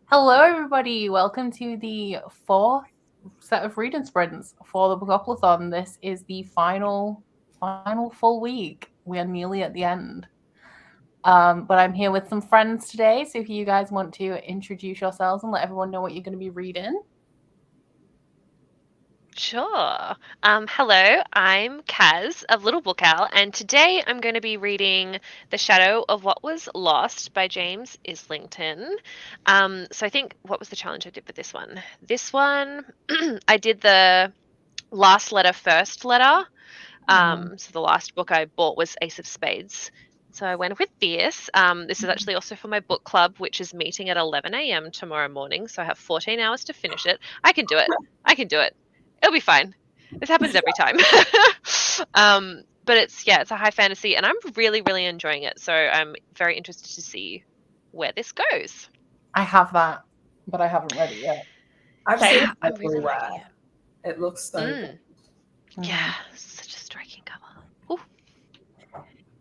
Hello, everybody. Welcome to the fourth set of reading sprints for the Bookoplathon. This is the final full week. We are nearly at the end. But I'm here with some friends today. So if you guys want to introduce yourselves and let everyone know what you're going to be reading. Sure. Hello, I'm Kaz of Little Book Owl, and today I'm going to be reading The Shadow of What Was Lost by James Islington. So I think, what was the challenge I did with this one? This one, I did the last letter, first letter. So the last book I bought was Ace of Spades. So I went with this. This is actually also for my book club, which is meeting at 11 a.m. tomorrow morning. So I have 14 hours to finish it. I can do it. It'll be fine. This happens every time. But it's a high fantasy, and I'm really, really enjoying it. So I'm very interested to see where this goes. I have that, but I haven't read it yet. I've seen it I'm really everywhere. liking it. It looks so good. Yeah, such a striking cover. Ooh.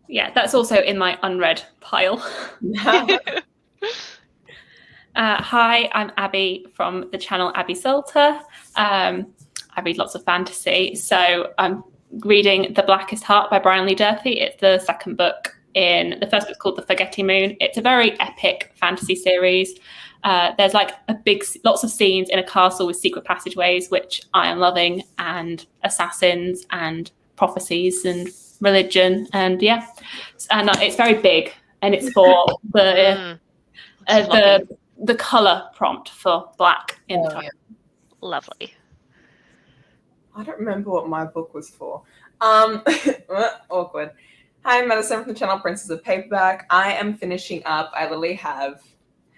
Yeah, that's also in my unread pile. Hi, I'm Abby from the channel Abby Salter. I read lots of fantasy, so I'm reading The Blackest Heart by Brian Lee Durfee. It's the second book in the first book's called The Forgetting Moon. It's a very epic fantasy series. There's like lots of scenes in a castle with secret passageways, which I am loving, and assassins and prophecies and religion, and it's very big, and it's for the color prompt for black in the title. Lovely. I don't remember what my book was for. Awkward. Hi, I'm Madison from the channel Princess of Paperback. I am finishing up. I literally have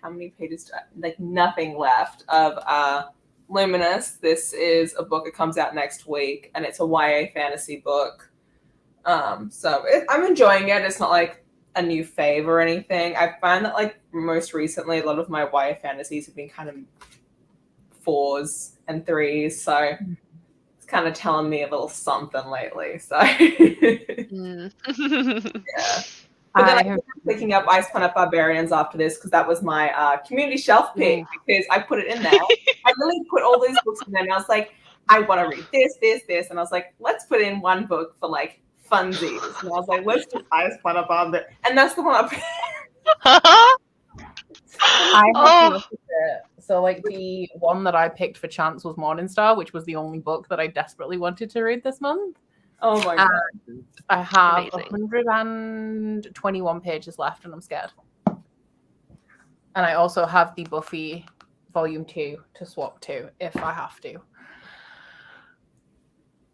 how many pages? Nothing left of Luminous. This is a book that comes out next week, and it's a YA fantasy book. I'm enjoying it. It's not like a new fave or anything. I find that most recently, a lot of my YA fantasies have been kind of 4s and 3s, so it's kind of telling me a little something lately. So yeah. But then I'm picking up Ice Planet Barbarians after this because that was my community shelf pick because I put it in there. I really put all these books in there, and I was like, I want to read this, and I was like, let's put in one book for funsies. And I was like, let's do Ice Planet Barbarians, and that's the one I picked. I have to look at it. So the one that I picked for chance was Morningstar, which was the only book that I desperately wanted to read this month. Oh my god. I have 121 pages left and I'm scared. And I also have the Buffy Volume 2 to swap to if I have to.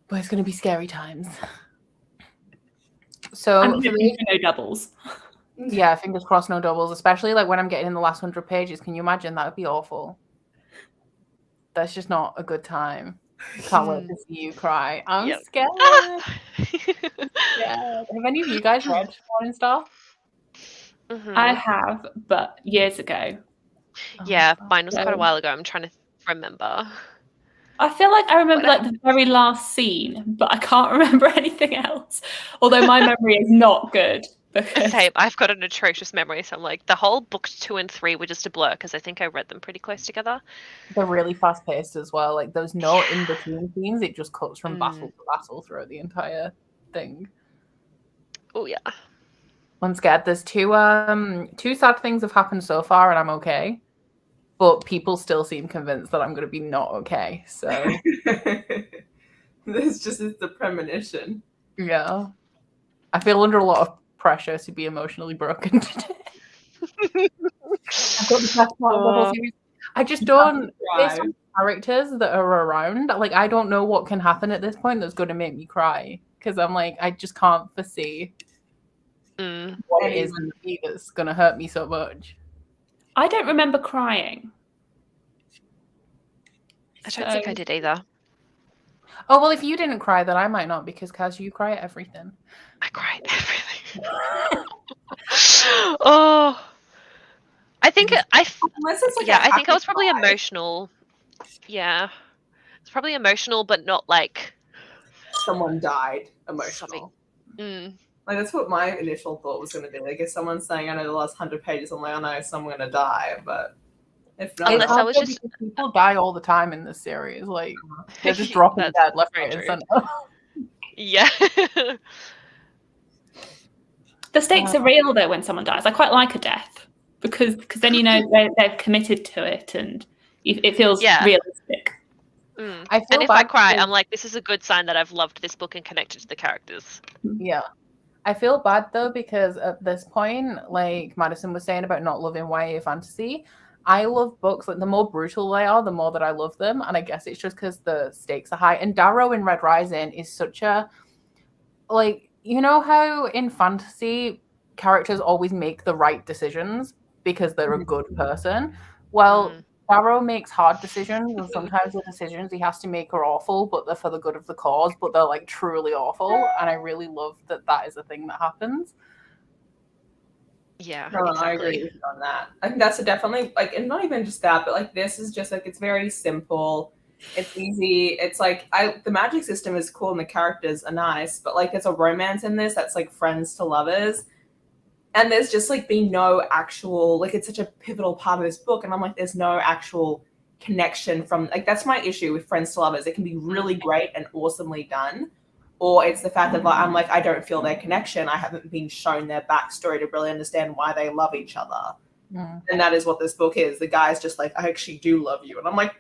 But it's going to be scary times. So no doubles. Yeah, fingers crossed, no doubles, especially when I'm getting in the last 100 pages. Can you imagine? That would be awful. That's just not a good time. Can't wait to see you cry. I'm scared. Yeah. Have any of you guys read Morningstar? I have, but years ago. Yeah, mine was quite a while ago. I'm trying to remember. I feel like I remember the very last scene, but I can't remember anything else. Although my memory is not good. Same. I've got an atrocious memory, so I'm like, the whole books 2 and 3 were just a blur because I think I read them pretty close together. They're really fast paced as well. There's no in between scenes. It just cuts from battle to battle throughout the entire thing. Oh yeah. I'm scared. There's two sad things have happened so far, and I'm okay. But people still seem convinced that I'm going to be not okay. So this just is the premonition. Yeah, I feel under a lot of pressure to be emotionally broken today. I've got the best part of the whole series. I just don't. There's some characters that are around. I don't know what can happen at this point that's going to make me cry because I'm I just can't foresee what it is in me that's going to hurt me so much. I don't remember crying. I don't think I did either. Oh, well, if you didn't cry, then I might not, because Kaz, you cry at everything. I cry at everything. Oh. I think I was probably emotional. Yeah. It's probably emotional, but not someone died emotional. That's what my initial thought was going to be. If someone's saying, I know the last 100 pages, I'm like, I know someone's going to die, but If not, Unless I was hard just- because people die all the time in this series. Like they're just dropping That's dead left, very right, and true. center. Yeah. The stakes are real though when someone dies. I quite like a death because then you know they're committed to it and it feels realistic. I feel and if I bad cry, because- I'm like, this is a good sign that I've loved this book and connected to the characters. Yeah. I feel bad though because at this point, like Madison was saying about not loving YA fantasy, I love books, like the more brutal they are, the more that I love them. And I guess it's just because the stakes are high. And Darrow in Red Rising is such a, like, you know how in fantasy characters always make the right decisions because they're a good person? Well, Darrow makes hard decisions, and sometimes the decisions he has to make are awful, but they're for the good of the cause, but they're like truly awful. And I really love that that is a thing that happens. Yeah, no, exactly. I agree with you on that. I think that's definitely like, and not even just that, but like this is just like it's very simple. It's easy. It's like the magic system is cool and the characters are nice, but like there's a romance in this that's like friends to lovers. And there's just like been no actual, like it's such a pivotal part of this book. And I'm like, there's no actual connection from, like, that's my issue with friends to lovers. It can be really great and awesomely done. Or it's the fact that like, I'm like, I don't feel their connection. I haven't been shown their backstory to really understand why they love each other. Mm. And that is what this book is. The guy's just like, I actually do love you. And I'm like,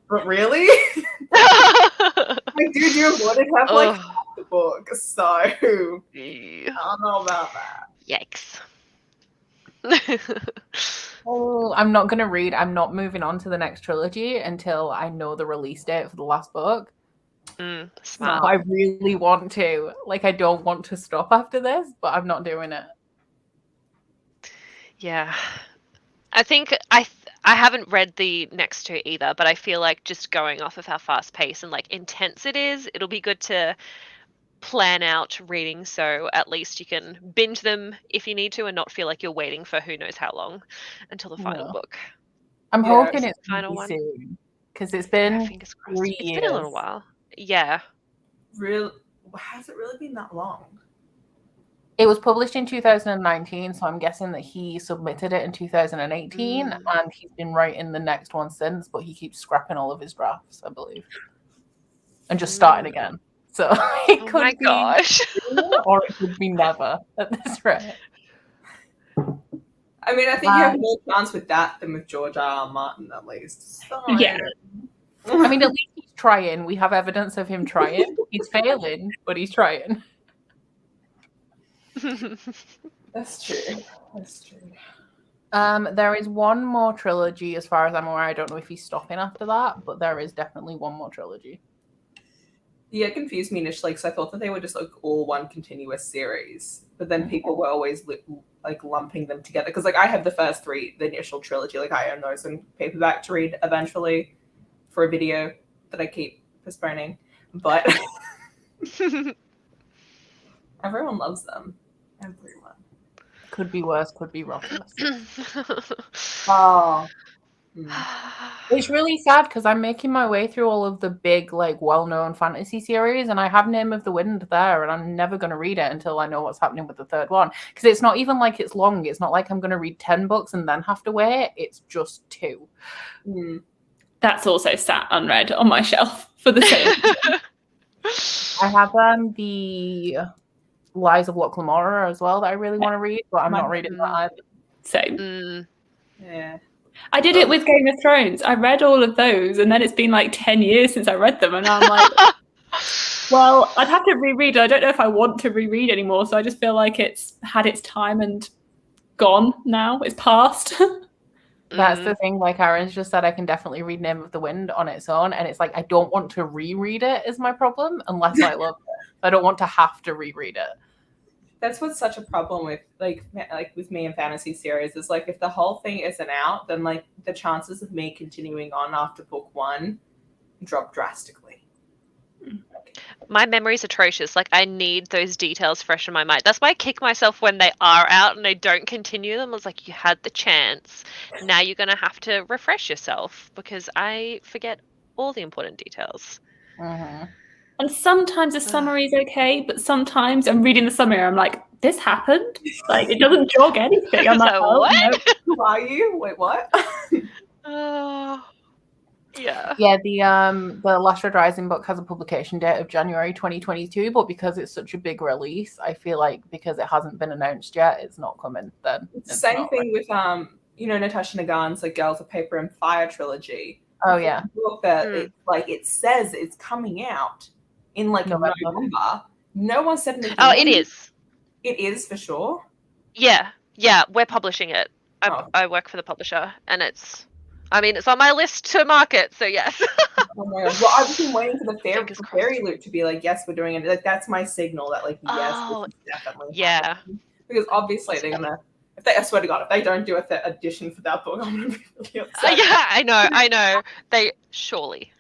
but really? Like, dude, you avoided half like half the book. So I don't know about that. Yikes. Oh, I'm not going to read. I'm not moving on to the next trilogy until I know the release date for the last book. Smart. I really want to. Like, I don't want to stop after this, but I'm not doing it. Yeah. I think I haven't read the next two either, but I feel like just going off of how fast paced and like intense it is, it'll be good to plan out reading so at least you can binge them if you need to and not feel like you're waiting for who knows how long until the final book. I'm hoping Is it it's the final really one? soon because it's been Fingers crossed. 3 It's years. been a little while. Yeah. Real? Has it really been that long? It was published in 2019, so I'm guessing that he submitted it in 2018, and he's been writing the next one since, but he keeps scrapping all of his drafts, I believe, and just starting again. So it Oh could my be gosh. or it could be never at this rate. I mean, I think you have more chance with that than with George R. R. Martin, at least. So, Yeah. I mean, at least he's trying. We have evidence of him trying. He's failing, but he's trying. That's true. That's true. There is one more trilogy, as far as I'm aware. I don't know if he's stopping after that, but there is definitely one more trilogy. Yeah, it confused me initially because I thought that they were just like all one continuous series, but then people were always like lumping them together because like I have the first three, the initial trilogy, like I own those in paperback to read eventually for a video that I keep postponing, but everyone loves them. Everyone. Could be worse, could be rougher. Oh. It's really sad because I'm making my way through all of the big, like, well-known fantasy series, and I have Name of the Wind there, and I'm never going to read it until I know what's happening with the third one. Because it's not even like it's long. It's not like I'm going to read 10 books and then have to wait. It's just 2. That's also sat unread on my shelf for the same. I have the Lies of Locke Lamora as well that I really want to read, but I'm not reading that either. Same. Yeah. I did it with Game of Thrones. I read all of those, and then it's been like 10 years since I read them, and I'm like, well, I'd have to reread. I don't know if I want to reread anymore, so I just feel like it's had its time and gone now. It's past. That's the thing. Like Aaron's just said, I can definitely read Name of the Wind on its own, and it's like I don't want to reread it is my problem unless I love it. I don't want to have to reread it. That's what's such a problem with like with me and fantasy series is like if the whole thing isn't out, then like the chances of me continuing on after book 1 drop drastically. My memory's atrocious. Like I need those details fresh in my mind. That's why I kick myself when they are out and I don't continue them. I was like, you had the chance. Now you're gonna have to refresh yourself because I forget all the important details. And sometimes the summary is okay, but sometimes I'm reading the summary and I'm like, this happened? Like, it doesn't jog anything. I'm like, So oh, what? no. Who are you? Wait, what? Yeah, the Last Red Rising book has a publication date of January 2022, but because it's such a big release, I feel like because it hasn't been announced yet, it's not coming then. It's the same thing with Natasha Nagan's like Girls of Paper and Fire trilogy. Oh yeah. Book that it says it's coming out in like November. No one said anything. Oh, it is. It is for sure. Yeah, we're publishing it. I work for the publisher, and it's on my list to market. So yes. Oh my god! Well, I've been waiting for the fairy loop to be like, yes, we're doing it. Like that's my signal that like yes, this is definitely happening. Because obviously they're gonna. I swear to God, if they don't do a edition for that book, I'm gonna be really upset. Yeah, I know. They surely.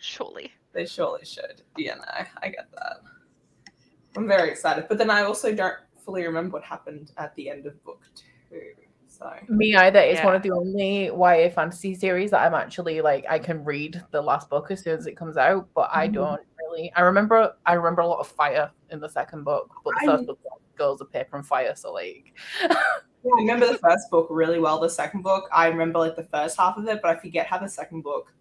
They surely should. Yeah, no, I get that. I'm very excited, but then I also don't fully remember what happened at the end of book 2. So me either. It's one of the only YA fantasy series that I'm actually like I can read the last book as soon as it comes out, but I don't really. I remember a lot of fire in the second book, but the first book was Girls of Paper and Fire. So like. Yeah, I remember the first book really well. The second book, I remember like the first half of it, but I forget how the second book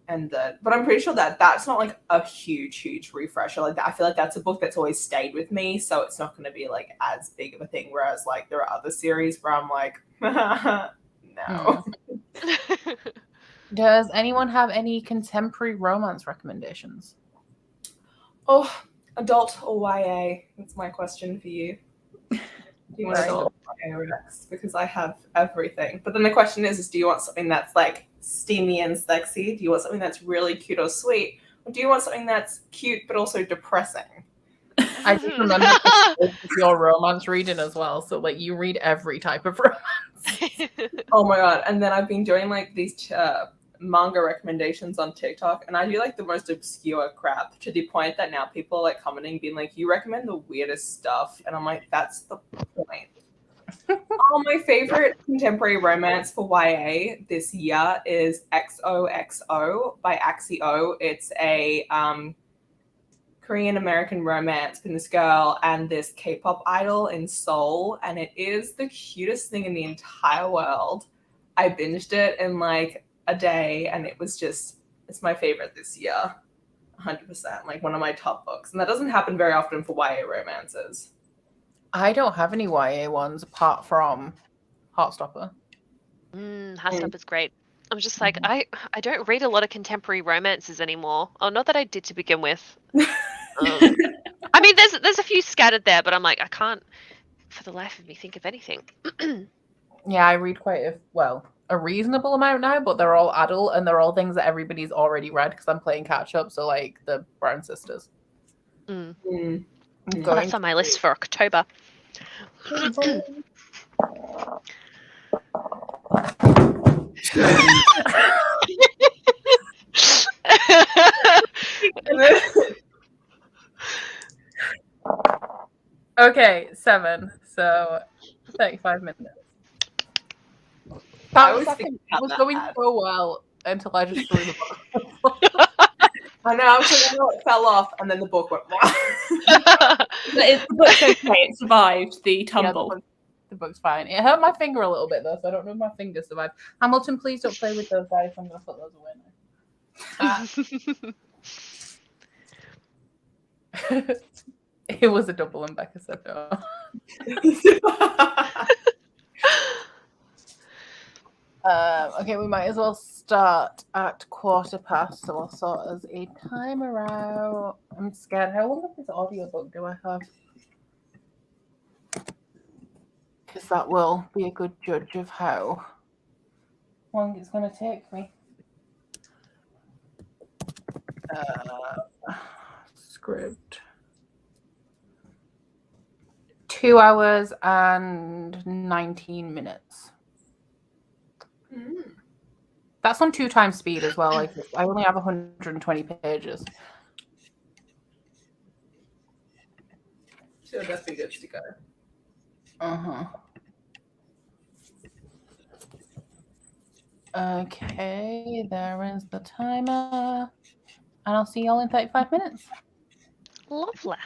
ended. But I'm pretty sure that that's not like a huge refresher. Like I feel like that's a book that's always stayed with me, so it's not going to be like as big of a thing. Whereas like there are other series where I'm like, no. Does anyone have any contemporary romance recommendations? Oh, adult or YA? That's my question for you. Do you want adult or YA next? Because I have everything. But then the question is do you want something that's like steamy and sexy? Do you want something that's really cute or sweet? Or do you want something that's cute but also depressing? I just remember your romance reading as well. So like you read every type of romance. Oh my god. And then I've been doing like these manga recommendations on TikTok, and I do like the most obscure crap to the point that now people are like commenting being like, you recommend the weirdest stuff, and I'm like, that's the point. My favorite contemporary romance for YA this year is XOXO by Axio. It's a Korean American romance between this girl and this K-pop idol in Seoul, and it is the cutest thing in the entire world. I binged it in like a day, and it's my favorite this year. 100%, like one of my top books, and that doesn't happen very often for YA romances. I don't have any YA ones apart from Heartstopper. Heartstopper's great. I'm just like I don't read a lot of contemporary romances anymore. Oh, not that I did to begin with. I mean, there's a few scattered there, but I'm like I can't for the life of me think of anything. Yeah, I read quite a reasonable amount now, but they're all adult and they're all things that everybody's already read because I'm playing catch up. So like the Brown Sisters. That's on my list for October. Okay, 7. So 35 minutes. That was going so well until I just threw the book. I know, I was like, it fell off, and then the book went wow. The book's okay, it survived the tumble. Yeah, the book's fine. It hurt my finger a little bit though, so I don't know if my finger survived. Hamilton, please don't play with those dice. I'm going to put those away now. It was a double, and Becca said no. Okay, we might as well start at 1:15, so I'll sort as a timer out. I'm scared. How long of this audiobook do I have? Because that will be a good judge of how long it's going to take me. Scribd. 2 hours and 19 minutes. That's on 2 times speed as well. Like I only have 120 pages. So that's pretty good to go. Okay, there is the timer. And I'll see y'all in 35 minutes. Lovely.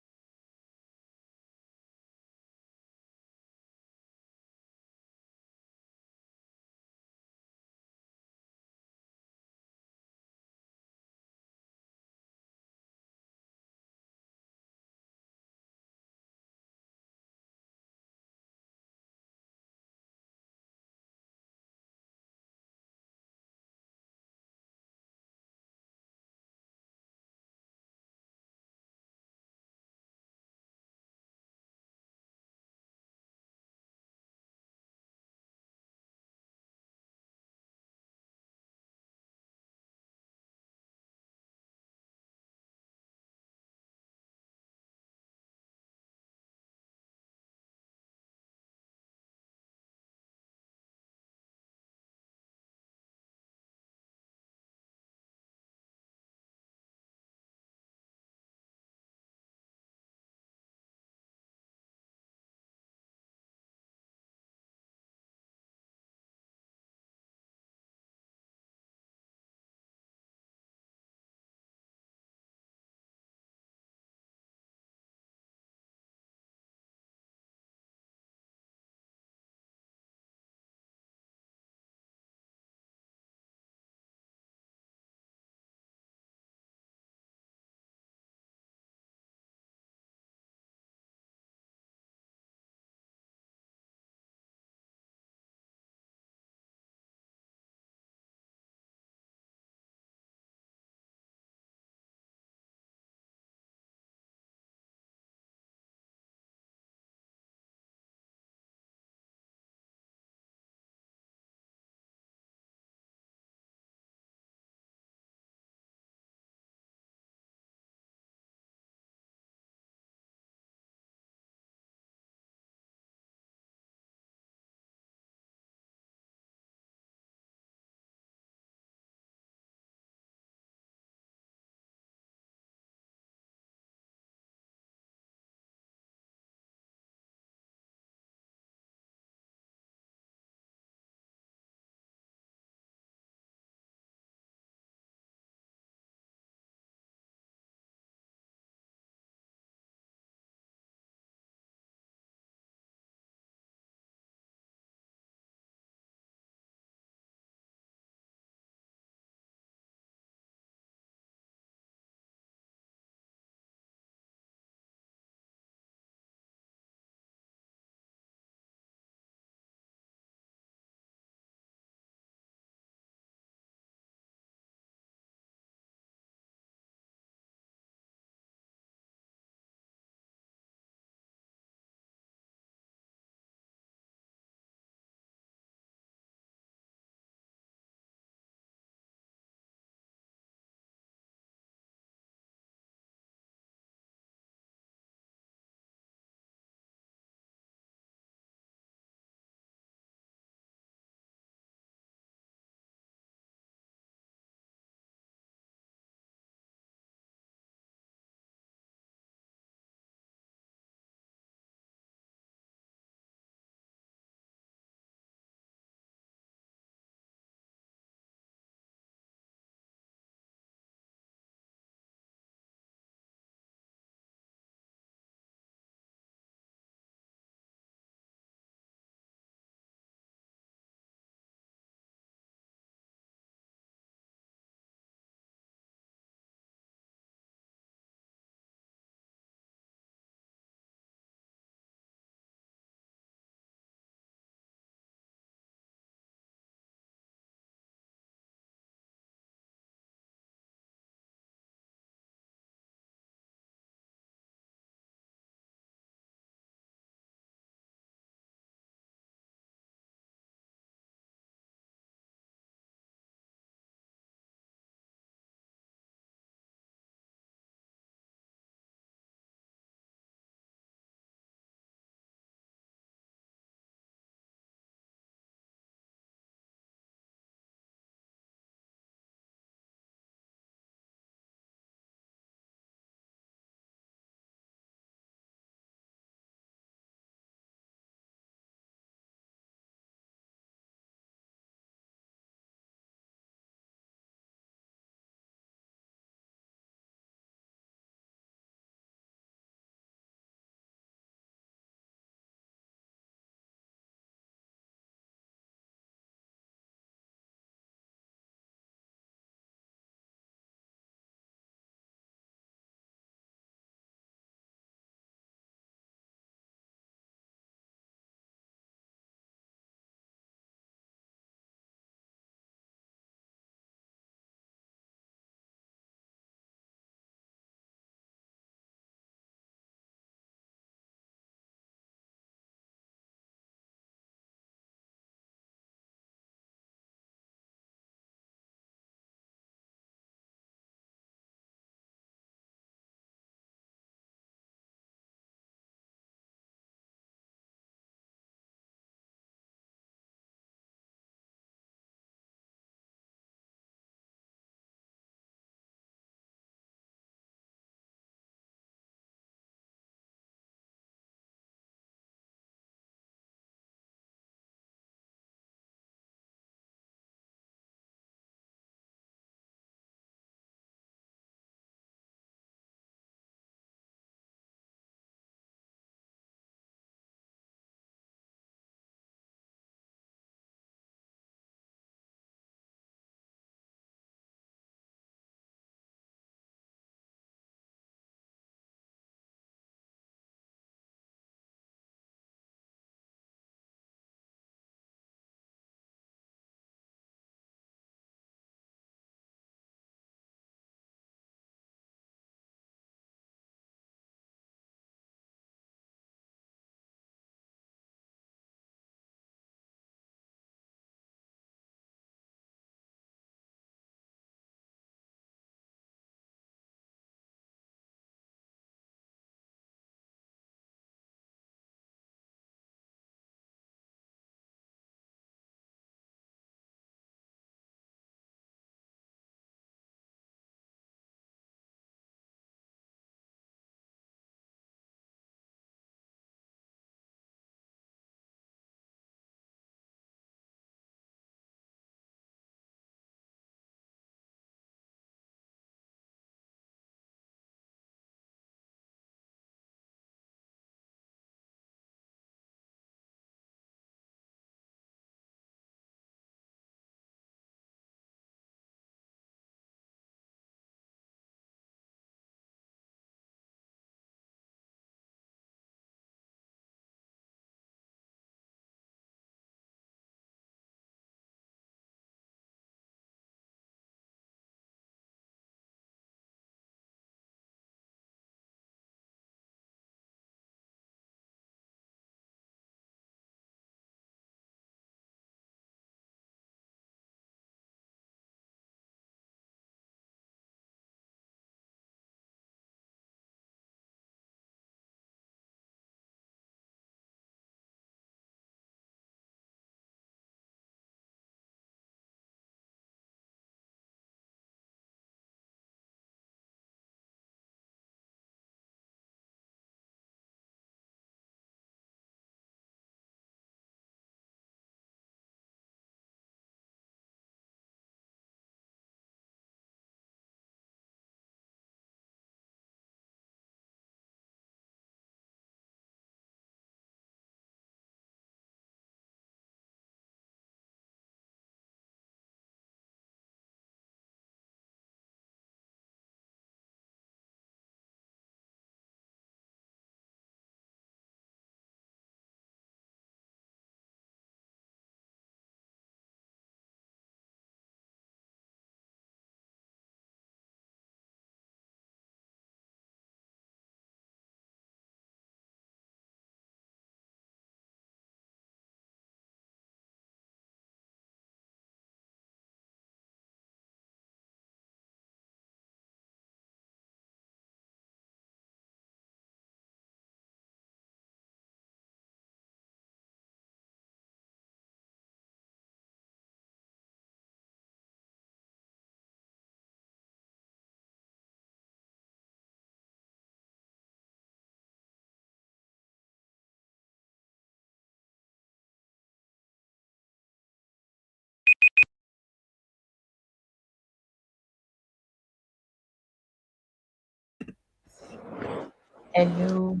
Hello.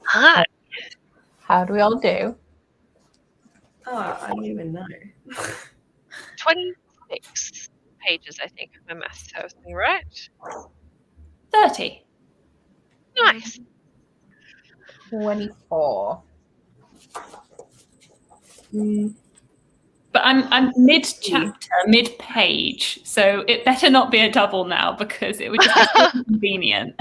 Hi. How do we all do? Oh, I don't even know. 26 pages, I think. My maths serves me right. 30. Nice. 24. But I'm mid-chapter, mid-page, so it better not be a double now because it would just be so inconvenient.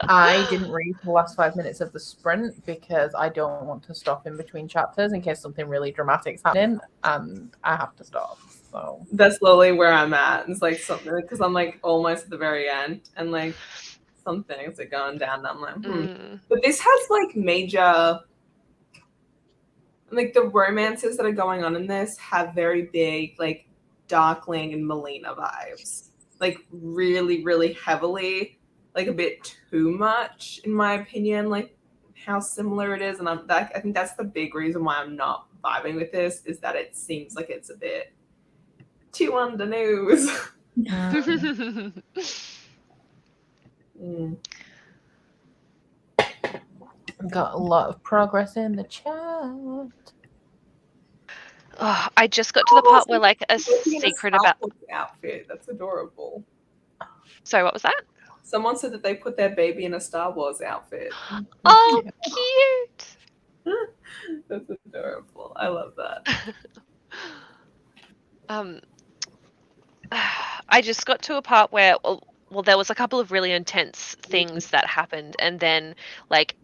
I didn't read the last 5 minutes of the sprint because I don't want to stop in between chapters in case something really dramatic's happening and I have to stop. So That's literally where I'm at. It's like something because I'm like almost at the very end and like some things are going down and I'm like, But this has like major, like the romances that are going on in this have very big like Darkling and Melina vibes. Like really, really heavily, like a bit too much in my opinion, like how similar it is. And I think that's the big reason why I'm not vibing with this is that it seems like it's a bit too on the nose. Got a lot of progress in the chat. Oh, I just got to the part where like a secret about outfit. That's adorable. Sorry, what was that? Someone said that they put their baby in a Star Wars outfit. Oh, cute. That's adorable. I love that. I just got to a part where well there was a couple of really intense things that happened and then like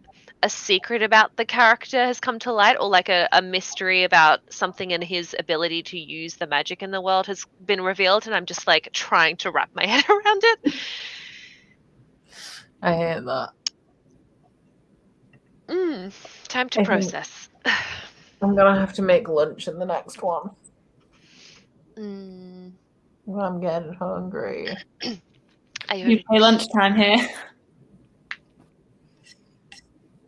a secret about the character has come to light or like a mystery about something in his ability to use the magic in the world has been revealed and I'm just like trying to wrap my head around it. I hear that. Time to process. I'm gonna have to make lunch in the next one. I'm getting hungry. You pay lunchtime here.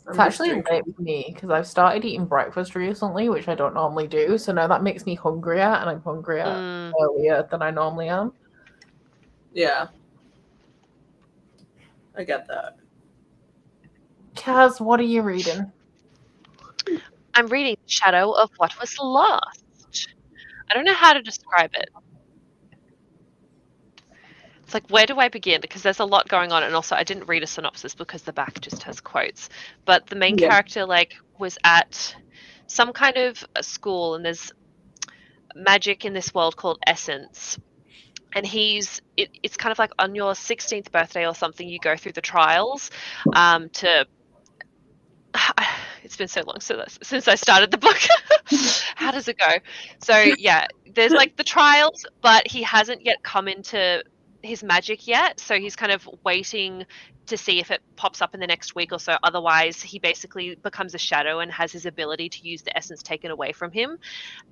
It's actually late for me because I've started eating breakfast recently, which I don't normally do. So now that makes me hungrier, and I'm hungrier earlier than I normally am. Yeah. I get that. Kaz, what are you reading? I'm reading Shadow of What Was Lost. I don't know how to describe it. It's like, where do I begin? Because there's a lot going on, and also I didn't read a synopsis because the back just has quotes. But the main character like was at some kind of a school, and there's magic in this world called Essence. And it's kind of like on your 16th birthday or something, you go through the trials to. It's been so long since I started the book. How does it go? So yeah, there's like the trials, but he hasn't yet come into his magic yet, so he's kind of waiting to see if it pops up in the next week or so. Otherwise, he basically becomes a shadow and has his ability to use the essence taken away from him.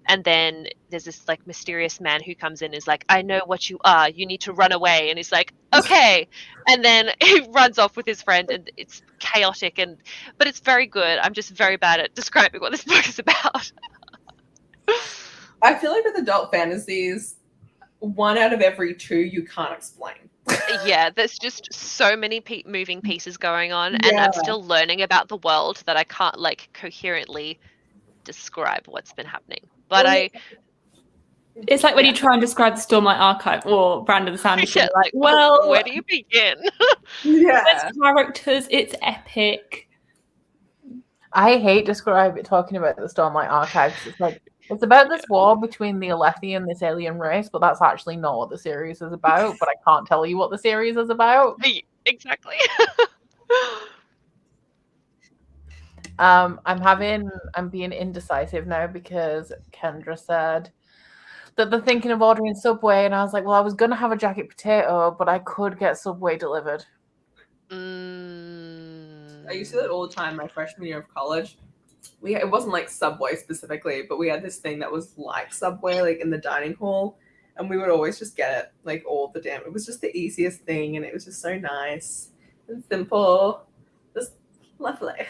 And then there's this like mysterious man who comes in and is like, I know what you are, you need to run away. And he's like, okay. And then he runs off with his friend and it's chaotic but it's very good. I'm just very bad at describing what this book is about. I feel like with adult fantasies, 1 out of every 2 you can't explain. Yeah, there's just so many moving pieces going on, and I'm still learning about the world that I can't like coherently describe what's been happening. But it's like when you try and describe the Stormlight Archive or Brand of the Sand. Yeah, like, well, where do you begin? It's characters, it's epic. I hate talking about the Stormlight Archive. It's like it's about this war between the Alethi and this alien race, but that's actually not what the series is about. But I can't tell you what the series is about. Exactly. I'm being indecisive now because Kendra said that they're thinking of ordering Subway, and I was like, well, I was gonna have a jacket potato, but I could get Subway delivered. I used to do that all the time my freshman year of college. It wasn't like Subway specifically, but we had this thing that was like Subway, like in the dining hall, and we would always just get it like all the damn. It was just the easiest thing, and it was just so nice and simple, just lovely.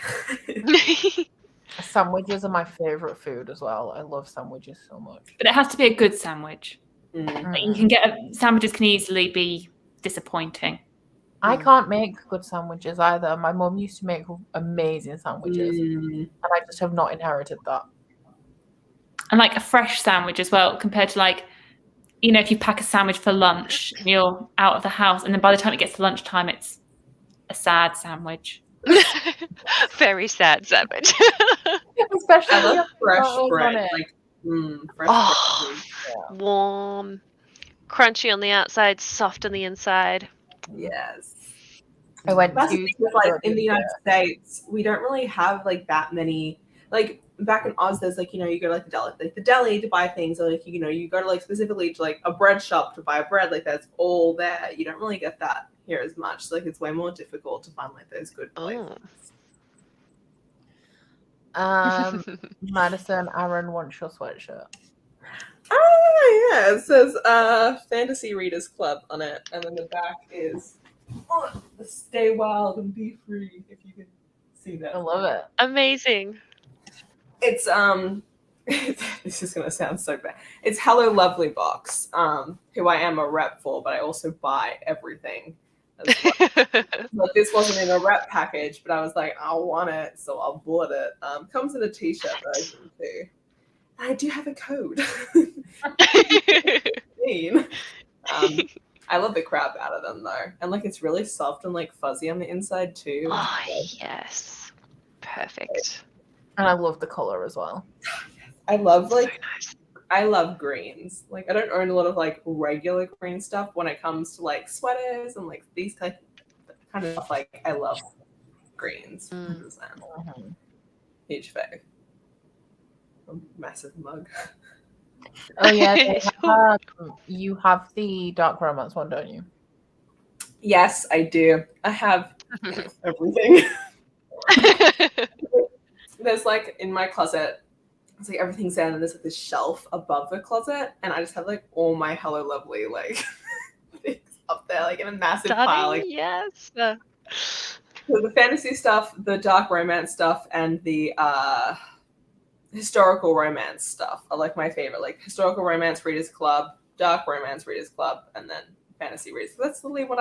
Sandwiches are my favorite food as well. I love sandwiches so much. But it has to be a good sandwich. Like you can sandwiches can easily be disappointing. I can't make good sandwiches either. My mum used to make amazing sandwiches, and I just have not inherited that. And like a fresh sandwich as well, compared to like, you know, if you pack a sandwich for lunch and you're out of the house, and then by the time it gets to lunchtime, it's a sad sandwich. Very sad sandwich. Especially I love fresh on bread. it. Like, fresh Oh, bread. warm, crunchy on the outside, soft on the inside. Yes. I went That's the to thing with, like, in the United States, we don't really have like that many. Like back in Oz, there's like, you know, you go to like the deli to buy things, or like, you know, you go to like specifically to like a bread shop to buy bread. Like that's all there. You don't really get that here as much. So, like it's way more difficult to find like those good places. Madison, Aaron wants your sweatshirt. Oh yeah, it says Fantasy Readers Club on it, and then the back is Stay Wild and Be Free. If you can see that, I love it. Amazing. It's this is gonna sound so bad. It's Hello Lovely Box, who I am a rep for, but I also buy everything. As well. But this wasn't in a rep package, but I was like, I want it, so I bought it. Comes in a t-shirt version too. I do have a code. I love the crap out of them though, and like it's really soft and like fuzzy on the inside too. Oh yes, perfect. And I love the color as well. I love like So nice. I love greens. Like I don't own a lot of like regular green stuff when it comes to like sweaters and like these kind of stuff. Like I love greens. 100%. Huge fave. A massive mug. Oh yeah, you have the dark romance one, don't you? Yes, I do. I have everything. There's like in my closet, it's like everything's down and there's like this shelf above the closet, and I just have like all my Hello Lovely like things up there, like in a massive pile. Like, yes. so the fantasy stuff, the dark romance stuff, and the historical romance stuff are like my favorite. Like historical romance readers club, dark romance readers club, and then fantasy readers. So that's literally what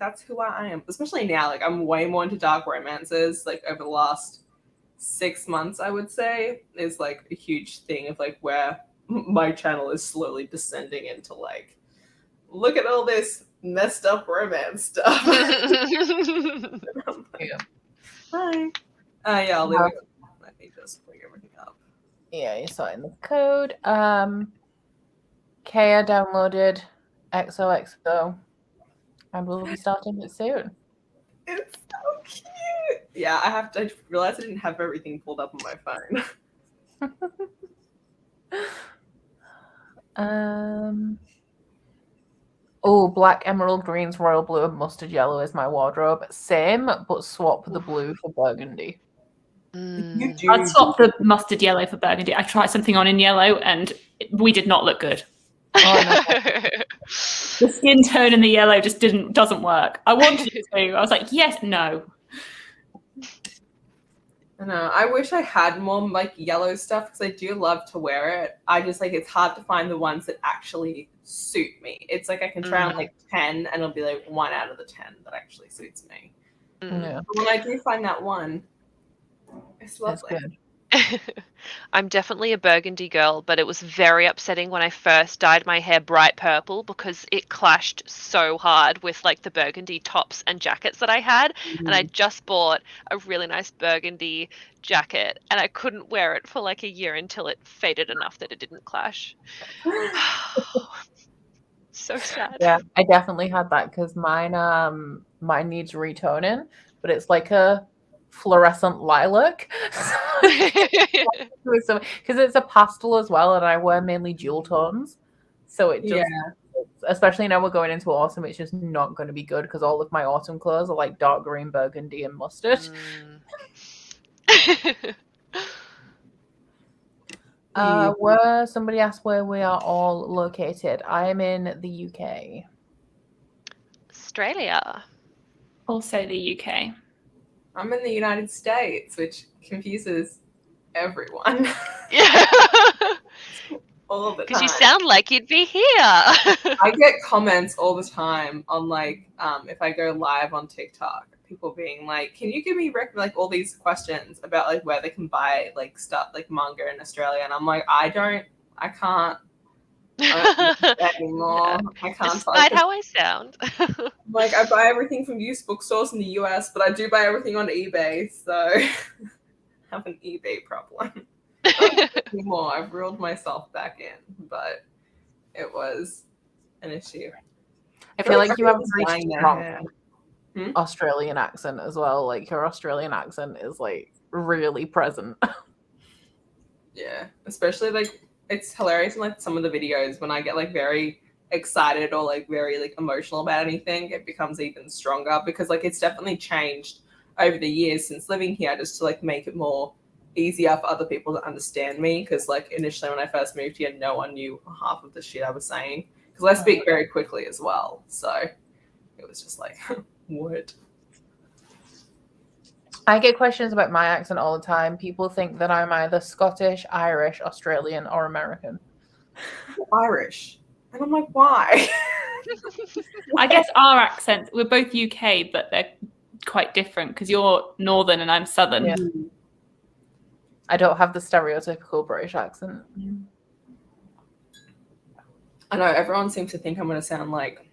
that's who I am. Especially now, like I'm way more into dark romances. Like over the last 6 months, I would say, is like a huge thing of like where my channel is slowly descending into like, look at all this messed up romance stuff. Yeah. Hi. Yeah, I'll leave it. Let me just bring everything up. Yeah, you saw it in the code. Kaya downloaded XOXO, and we'll be starting it soon. It's so cute. Yeah, I realized I didn't have everything pulled up on my phone. Oh, black, emerald greens, royal blue, and mustard yellow is my wardrobe. Same, but swap the blue for burgundy. I'd swap the mustard yellow for burgundy. I tried something on in yellow, and we did not look good. Oh, no. The skin tone in the yellow just doesn't work. I wanted it to. I was like, yes, no. I know. I wish I had more like yellow stuff because I do love to wear it. I just like it's hard to find the ones that actually suit me. It's like I can try on like 10 and it'll be like 1 out of the 10 that actually suits me. Yeah. But when I do find that one, it's lovely. That's good. I'm definitely a burgundy girl, but it was very upsetting when I first dyed my hair bright purple because it clashed so hard with like the burgundy tops and jackets that I had. And I just bought a really nice burgundy jacket and I couldn't wear it for like a year until it faded enough that it didn't clash. So sad. Yeah, I definitely had that because mine needs retoning, but it's like a fluorescent lilac. Because it's a pastel as well, and I wear mainly jewel tones, so it just, especially now we're going into autumn, it's just not going to be good because all of my autumn clothes are like dark green, burgundy, and mustard. Where somebody asked where we are all located. I am in the UK. Australia. Also the UK. I'm in the United States, which confuses everyone. Yeah. all the time. Because you sound like you'd be here. I get comments all the time on like if I go live on TikTok, people being like, "Can you give me like all these questions about like where they can buy like stuff like manga in Australia?" And I'm like, I can't anymore. I can't. Despite how I sound. Like I buy everything from used bookstores in the US, but I do buy everything on eBay, so I have an eBay problem. Anymore. I've reeled myself back in, but it was an issue. I feel like you have a very buying their strong hair. Australian accent as well. Like your Australian accent is like really present. Yeah, especially like it's hilarious in like some of the videos when I get like very excited or like very like emotional about anything, it becomes even stronger because like it's definitely changed over the years since living here, just to like make it more easier for other people to understand me. Because like initially when I first moved here, no one knew half of the shit I was saying because I speak very quickly as well. So it was just like, what? I get questions about my accent all the time. People think that I'm either Scottish, Irish, Australian, or American. Irish. And I'm like, why? I guess our accents, we're both UK, but they're quite different because you're northern and I'm southern. Yeah. I don't have the stereotypical British accent. I know, everyone seems to think I'm going to sound like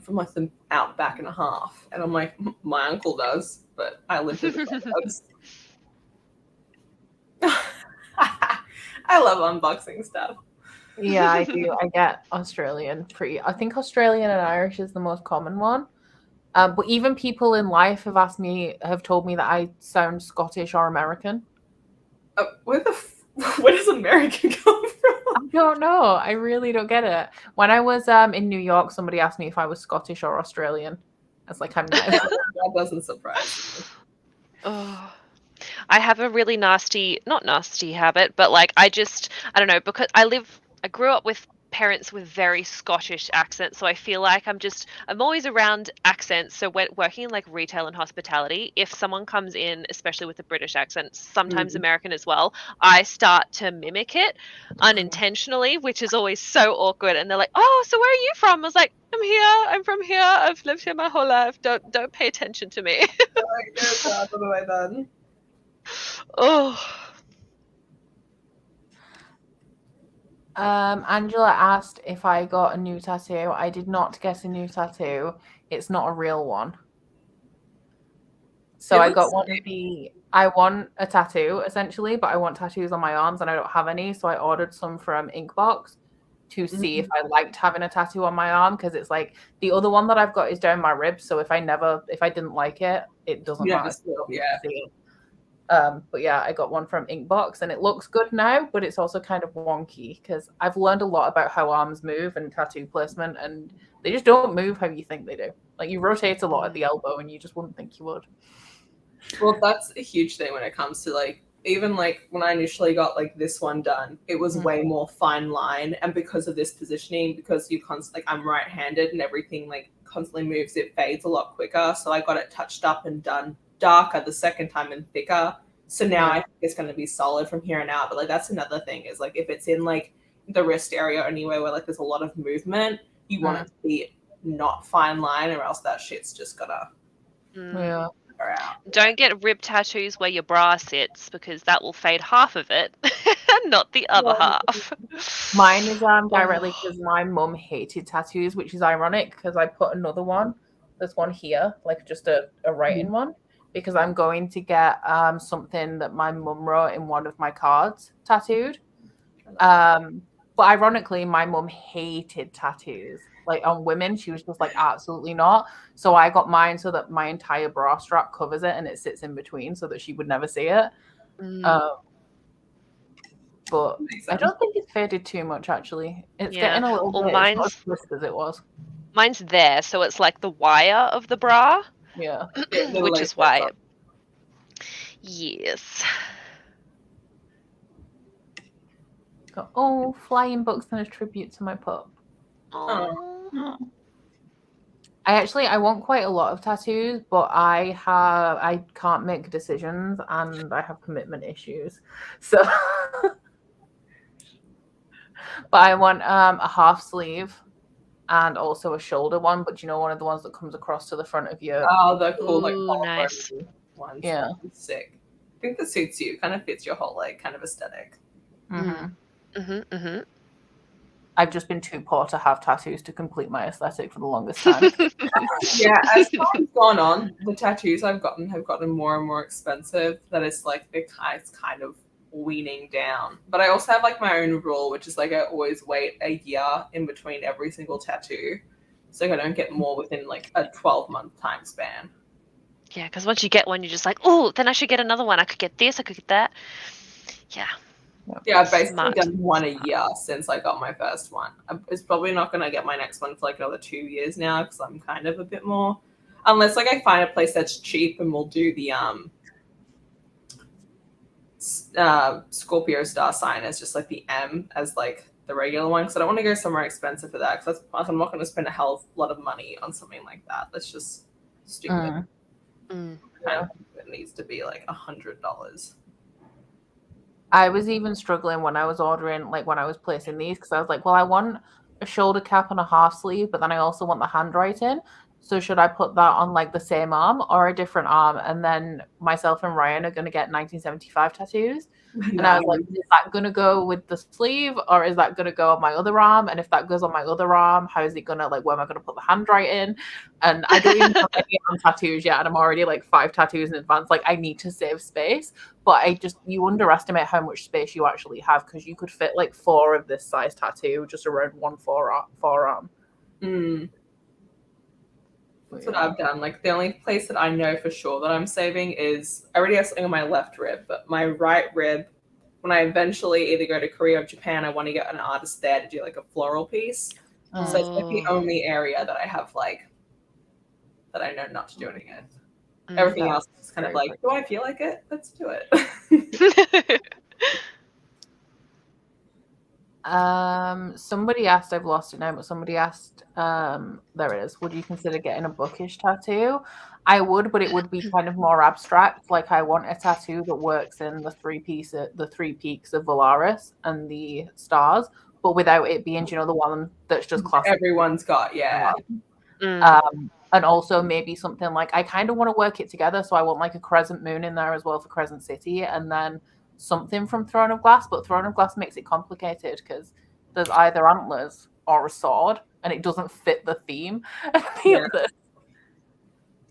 from like the outback and a half. And I'm like, my uncle does, but I live with the I love unboxing stuff. Yeah, I do. I get Australian I think Australian and Irish is the most common one. But even people in life have told me that I sound Scottish or American. Where does American come from? I don't know. I really don't get it. When I was in New York, somebody asked me if I was Scottish or Australian. I was like, I'm not. That doesn't surprise me. Oh, I have a really not nasty habit, but like I don't know, because I grew up with parents with very Scottish accents, so I feel like I'm always around accents. So when working in like retail and hospitality, if someone comes in, especially with a British accent, sometimes American as well, I start to mimic it unintentionally, which is always so awkward. And they're like, "Oh, so where are you from?" I was like, I'm from here. I've lived here my whole life. Don't pay attention to me. What have I done? Oh. Angela asked if I got a new tattoo. I did not get a new tattoo. It's not a real one. So I got one I want a tattoo essentially, but I want tattoos on my arms and I don't have any. So I ordered some from Inkbox to see if I liked having a tattoo on my arm, because it's like the other one that I've got is down my ribs. So if I didn't like it, it doesn't matter. But yeah, I got one from Inkbox and it looks good now, but it's also kind of wonky because I've learned a lot about how arms move and tattoo placement, and they just don't move how you think they do. Like you rotate a lot at the elbow and you just wouldn't think you would. Well, that's a huge thing when it comes to like, even like when I initially got like this one done, it was way more fine line. And because of this positioning, because you constantly, like I'm right-handed and everything like constantly moves, it fades a lot quicker. So I got it touched up and done darker the second time and thicker. So now I think it's going to be solid from here on out. But like that's another thing is like if it's in like the wrist area or anywhere where like there's a lot of movement, you want it to be not fine line, or else that shit's just gonna out. Don't get rib tattoos where your bra sits, because that will fade half of it, not the other half. Mine is directly because my mum hated tattoos, which is ironic because I put another one. There's one here, like just a writing one, because I'm going to get something that my mum wrote in one of my cards tattooed. But ironically, my mum hated tattoos. Like on women, she was just like, absolutely not. So I got mine so that my entire bra strap covers it and it sits in between so that she would never see it. But I don't think it's faded too much, actually. It's getting a little bit not as twist as it was. Mine's there, so it's like the wire of the bra. Yeah. Which is why. Yes. Got flying books and a tribute to my pup. I want quite a lot of tattoos, but I can't make decisions and I have commitment issues. So But I want a half sleeve and also a shoulder one. But you know, one of the ones that comes across to the front of your. Oh, the cool like Ooh, nice. ones. Yeah. Sick. I think that suits you. Kind of fits your whole like kind of aesthetic. I've just been too poor to have tattoos to complete my aesthetic for the longest time. Yeah, as time's gone on, the tattoos I've gotten have gotten more and more expensive. That it's like it's kind of weaning down. But I also have like my own rule, which is like I always wait a year in between every single tattoo, so I don't get more within like a 12-month time span. Yeah, because once you get one, you're just like, oh, then I should get another one. I could get this, I could get that. Yeah. Yeah, I've basically Smart. done one a year since I got my first one. It's probably not going to get my next one for like another 2 years now because I'm kind of a bit more, unless like I find a place that's cheap and we'll do the Scorpio star sign as just like the M as like the regular one, because I don't want to go somewhere expensive for that, because I'm not going to spend a hell of a lot of money on something like that. That's just stupid. Yeah. It needs to be like $100. I was even struggling when I was ordering, like when I was placing these, because I was like, well, I want a shoulder cap and a half sleeve, but then I also want the handwriting. So should I put that on like the same arm or a different arm? And then myself and Ryan are going to get 1975 tattoos. And I was like, is that going to go with the sleeve or is that going to go on my other arm? And if that goes on my other arm, how is it going to, like, where am I going to put the handwriting? And I don't even have any arm tattoos yet. And I'm already like 5 tattoos in advance. Like, I need to save space. But you underestimate how much space you actually have, because you could fit like 4 of this size tattoo just around one forearm. That's what I've done. Like, the only place that I know for sure that I'm saving is, I already have something on my left rib, but my right rib, when I eventually either go to Korea or Japan, I want to get an artist there to do like a floral piece. So it's like the only area that I have like, that I know not to do anything in. Everything else is kind of like, do I feel like it? Let's do it. Somebody asked, I've lost it now, but somebody asked, there it is, would you consider getting a Bookish tattoo? I would, but it would be kind of more abstract. Like, I want a tattoo that works in the 3 peaks of Valaris and the stars, but without it being, you know, the one that's just classic. Everyone's got, yeah. And also maybe something like, I kind of want to work it together, so I want like a crescent moon in there as well for Crescent City, and then something from Throne of Glass, but Throne of Glass makes it complicated because there's either antlers or a sword, and it doesn't fit the theme of this.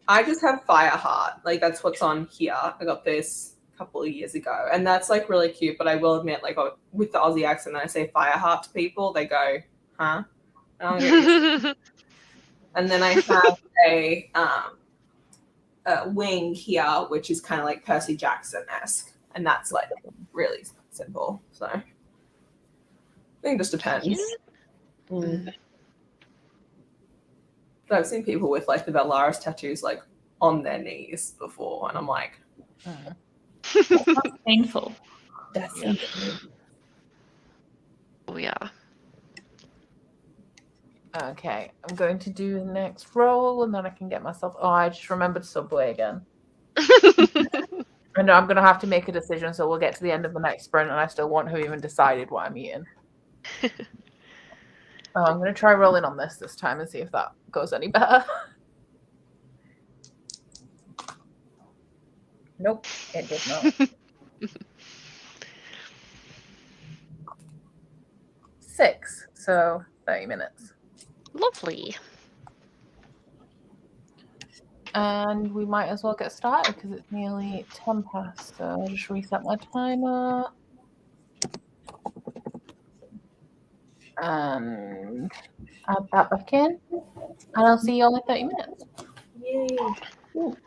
I just have Fireheart. Like, that's what's on here. I got this a couple of years ago, and that's like really cute, but I will admit, like, with the Aussie accent, when I say Fireheart to people, they go, huh? And then I have a wing here, which is kind of like Percy Jackson-esque, and that's like really simple. So I think it just depends. But I've seen people with like the Valaris tattoos like on their knees before, and I'm like, that's painful. That's Oh yeah. Okay, I'm going to do the next roll, and then I can get myself. Oh, I just remembered Subway again. I know I'm going to have to make a decision, so we'll get to the end of the next sprint, and I still won't have even decided what I'm eating. I'm going to try rolling on this time and see if that goes any better. Nope, it did not. 6, so 30 minutes. Lovely. And we might as well get started because it's nearly 10 past, so I'll just reset my timer. And add that back in. And I'll see you all in 30 minutes. Yay. Ooh.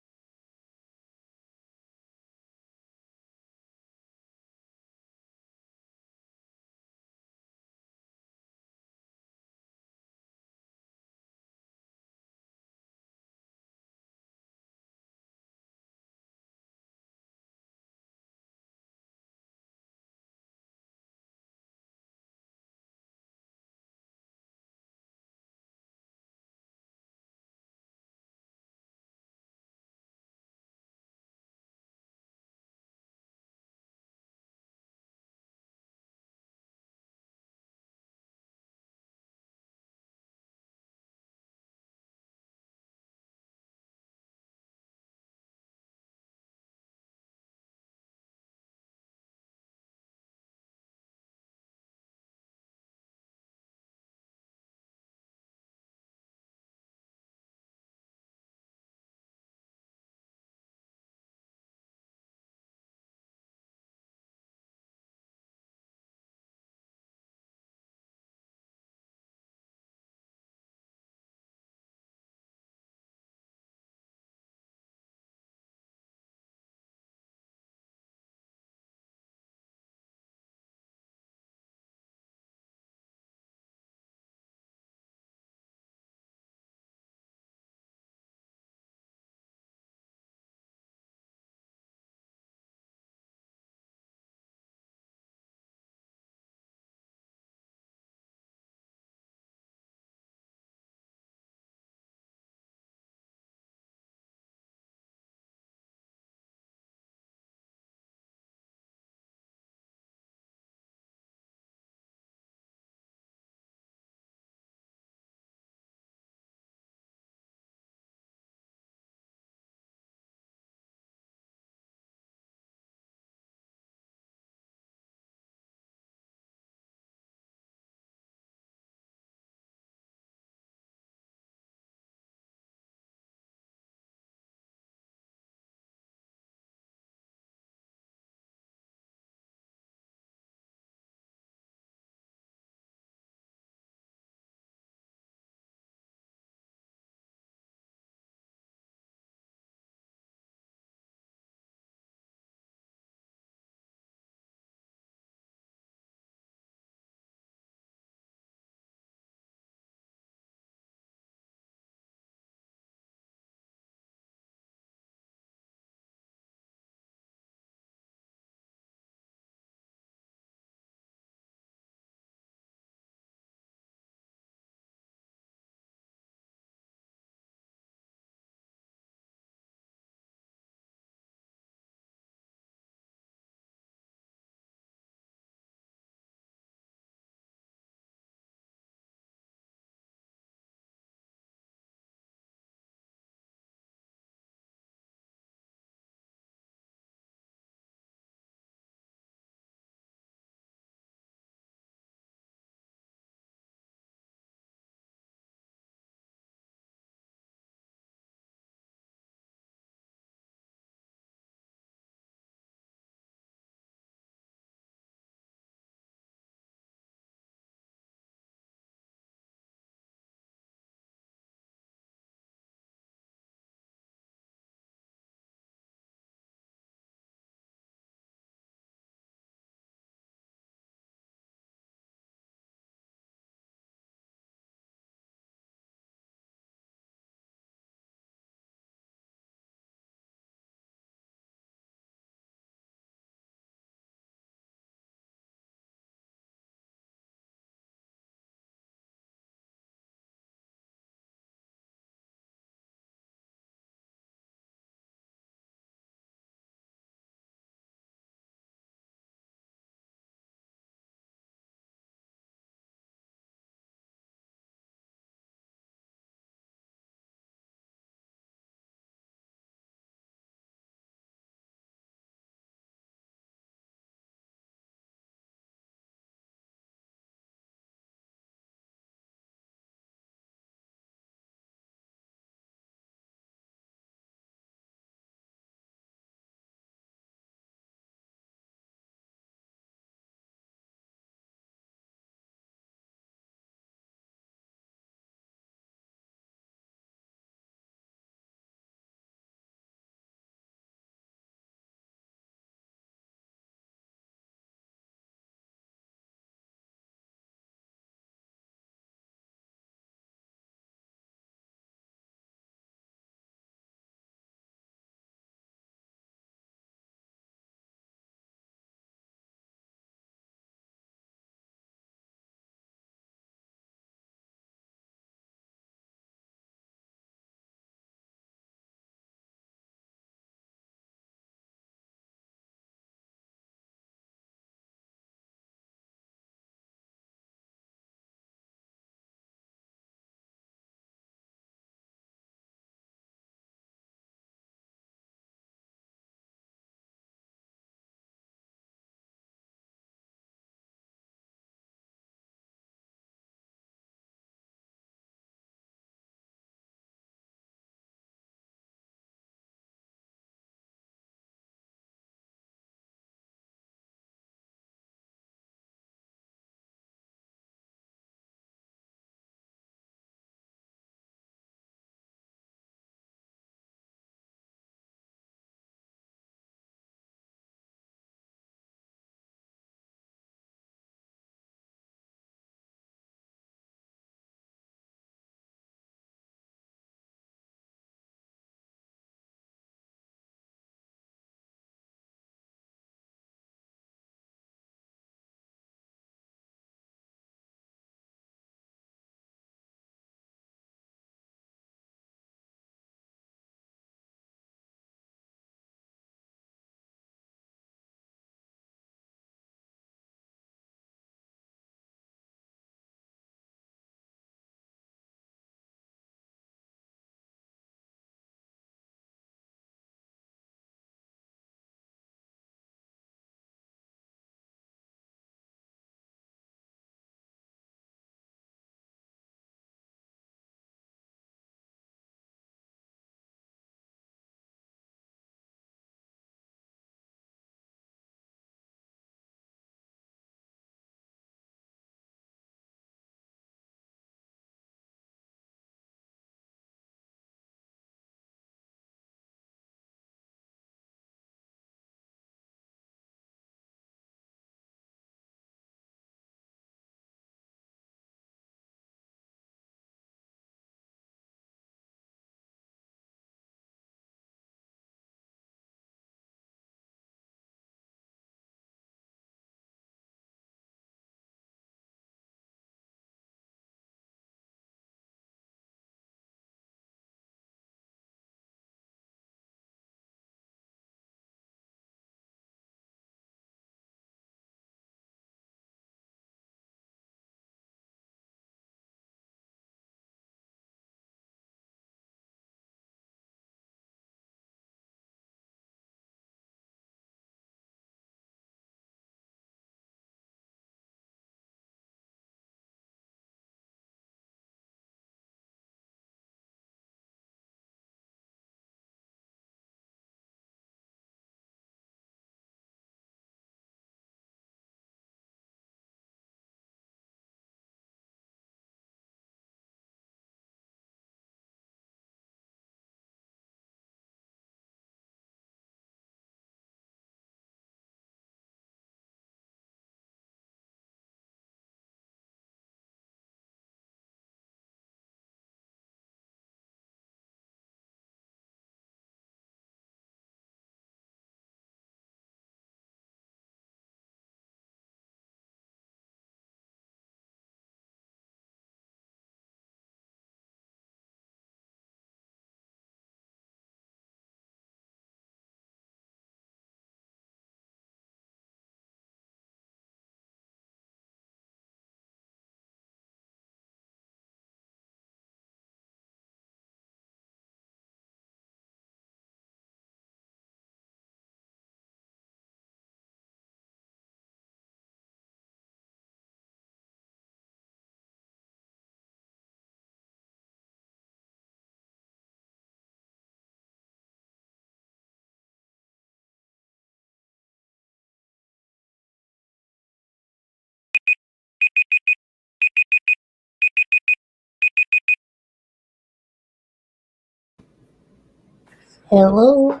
Hello.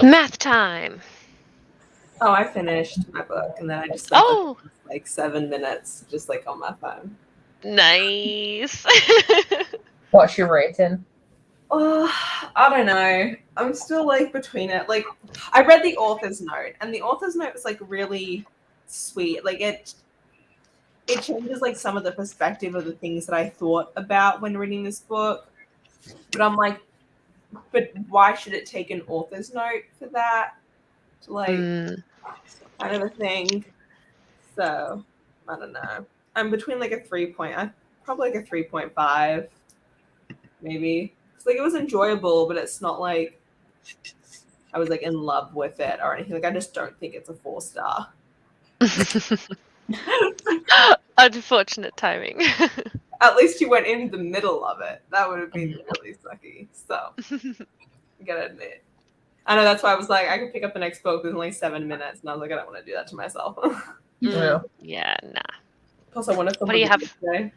Math time. Oh, I finished my book, and then I just Oh, like 7 minutes, just like on my phone. nice. What's your rating? Oh, I don't know. I'm still like between it. Like, I read the author's note, and the author's note was like really sweet. Like it changes like some of the perspective of the things that I thought about when reading this book. But I'm like, but why should it take an author's note for that? To like kind of a thing. So I don't know. I'm between like a 3 point. Probably like a 3.5, maybe. It's like it was enjoyable, but it's not like I was like in love with it or anything. Like I just don't think it's a 4-star. Unfortunate timing. At least you went in the middle of it. That would have been really sucky. So I gotta admit. I know that's why I was like, I could pick up the next book with only 7 minutes, and I was like, I don't want to do that to myself. Yeah. Yeah, nah. Plus, I want to film What do you have? today.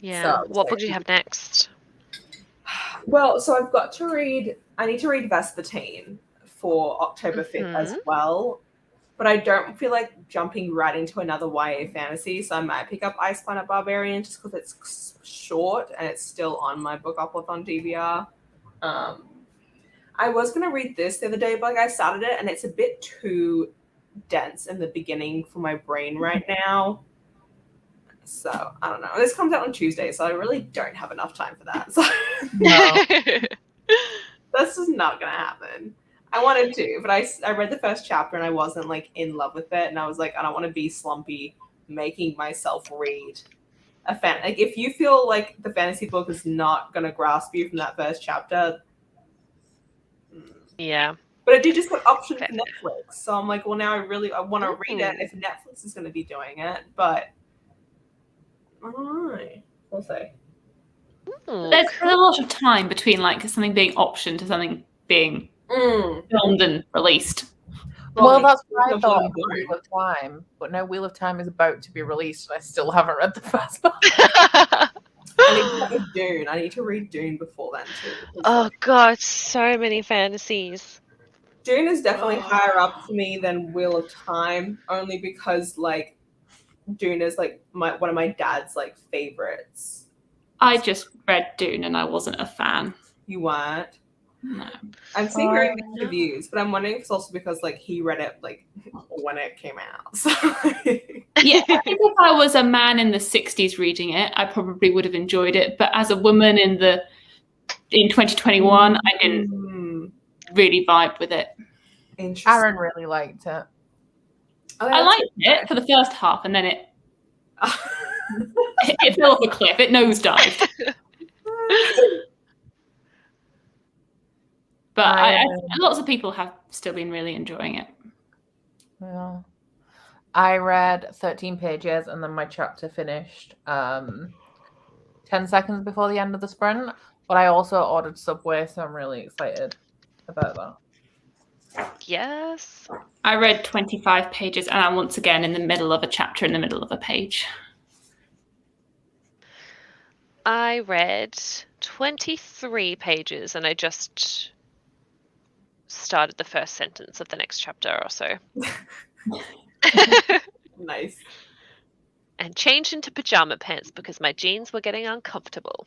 Yeah. So, What book do you have next? Well, so I've got to read. I need to read Vespertine for October 5th as well, but I don't feel like jumping right into another YA fantasy, so I might pick up Ice Planet Barbarian just because it's short and it's still on my Bookoplathon DVR. I was going to read this the other day, but like I started it and it's a bit too dense in the beginning for my brain right now. So I don't know. This comes out on Tuesday, so I really don't have enough time for that. So that's just not going to happen. I wanted to, but I read the first chapter and I wasn't like in love with it. And I was like, I don't want to be slumpy making myself read a fan. Like if you feel like the fantasy book is not going to grasp you from that first chapter. Yeah. But I did just put option for Netflix. So I'm like, well, now I want to read it if Netflix is going to be doing it. But I don't know. We'll see. There's a lot of time between like something being optioned to something being filmed and released. Well, that's what I thought of Wheel of Time. But no, Wheel of Time is about to be released, and I still haven't read the first book. I need to start with Dune. I need to read Dune before then too. Oh god, so many fantasies. Dune is definitely higher up for me than Wheel of Time, only because like Dune is like one of my dad's like favorites. I just read Dune and I wasn't a fan. You weren't? No. I'm seeing very mixed reviews, but I'm wondering if it's also because like he read it like when it came out. So yeah, I think if I was a man in the 60s reading it, I probably would have enjoyed it. But as a woman in 2021, I didn't really vibe with it. Aaron really liked it. I liked it for the first half, and then it fell off a cliff. It nosedived. But lots of people have still been really enjoying it. Yeah. I read 13 pages and then my chapter finished 10 seconds before the end of the sprint. But I also ordered Subway, so I'm really excited about that. Yes. I read 25 pages and I'm once again in the middle of a chapter in the middle of a page. I read 23 pages and I just started the first sentence of the next chapter or so. Nice. And changed into pajama pants because my jeans were getting uncomfortable.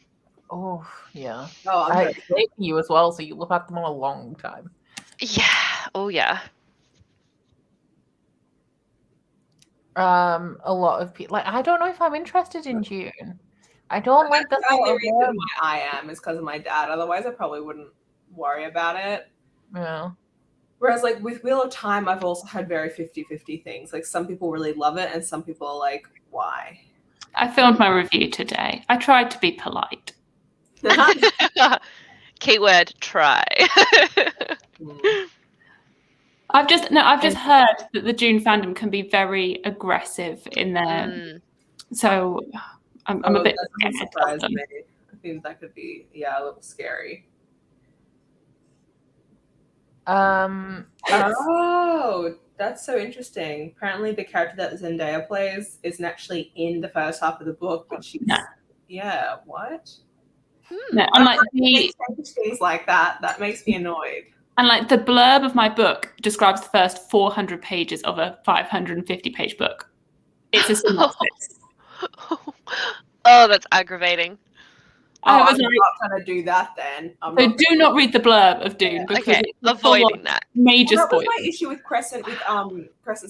Oh, yeah. Oh, I hate you as well, so you'll have had them on a long time. Yeah. Oh, yeah. A lot of people, like, I don't know if I'm interested in June. I don't like the The only reason why I am is because of my dad. Otherwise, I probably wouldn't worry about it. Yeah. Whereas, like, with Wheel of Time, I've also had very 50-50 things. Like, some people really love it, and some people are like, why? I filmed my review today. I tried to be polite. Keyword try. I've just heard that the June fandom can be very aggressive in their so I'm a bit surprised me. I think that could be a little scary. Oh, that's so interesting. Apparently the character that Zendaya plays isn't actually in the first half of the book, but she's what? No, and like things like that. That makes me annoyed. And like the blurb of my book describes the first 400 pages of a 550-page book. It's a synopsis. Oh, that's aggravating. I'm not going to do that then. So do not read the blurb of Dune because it's avoiding that. Major spoilers. My issue with Crescent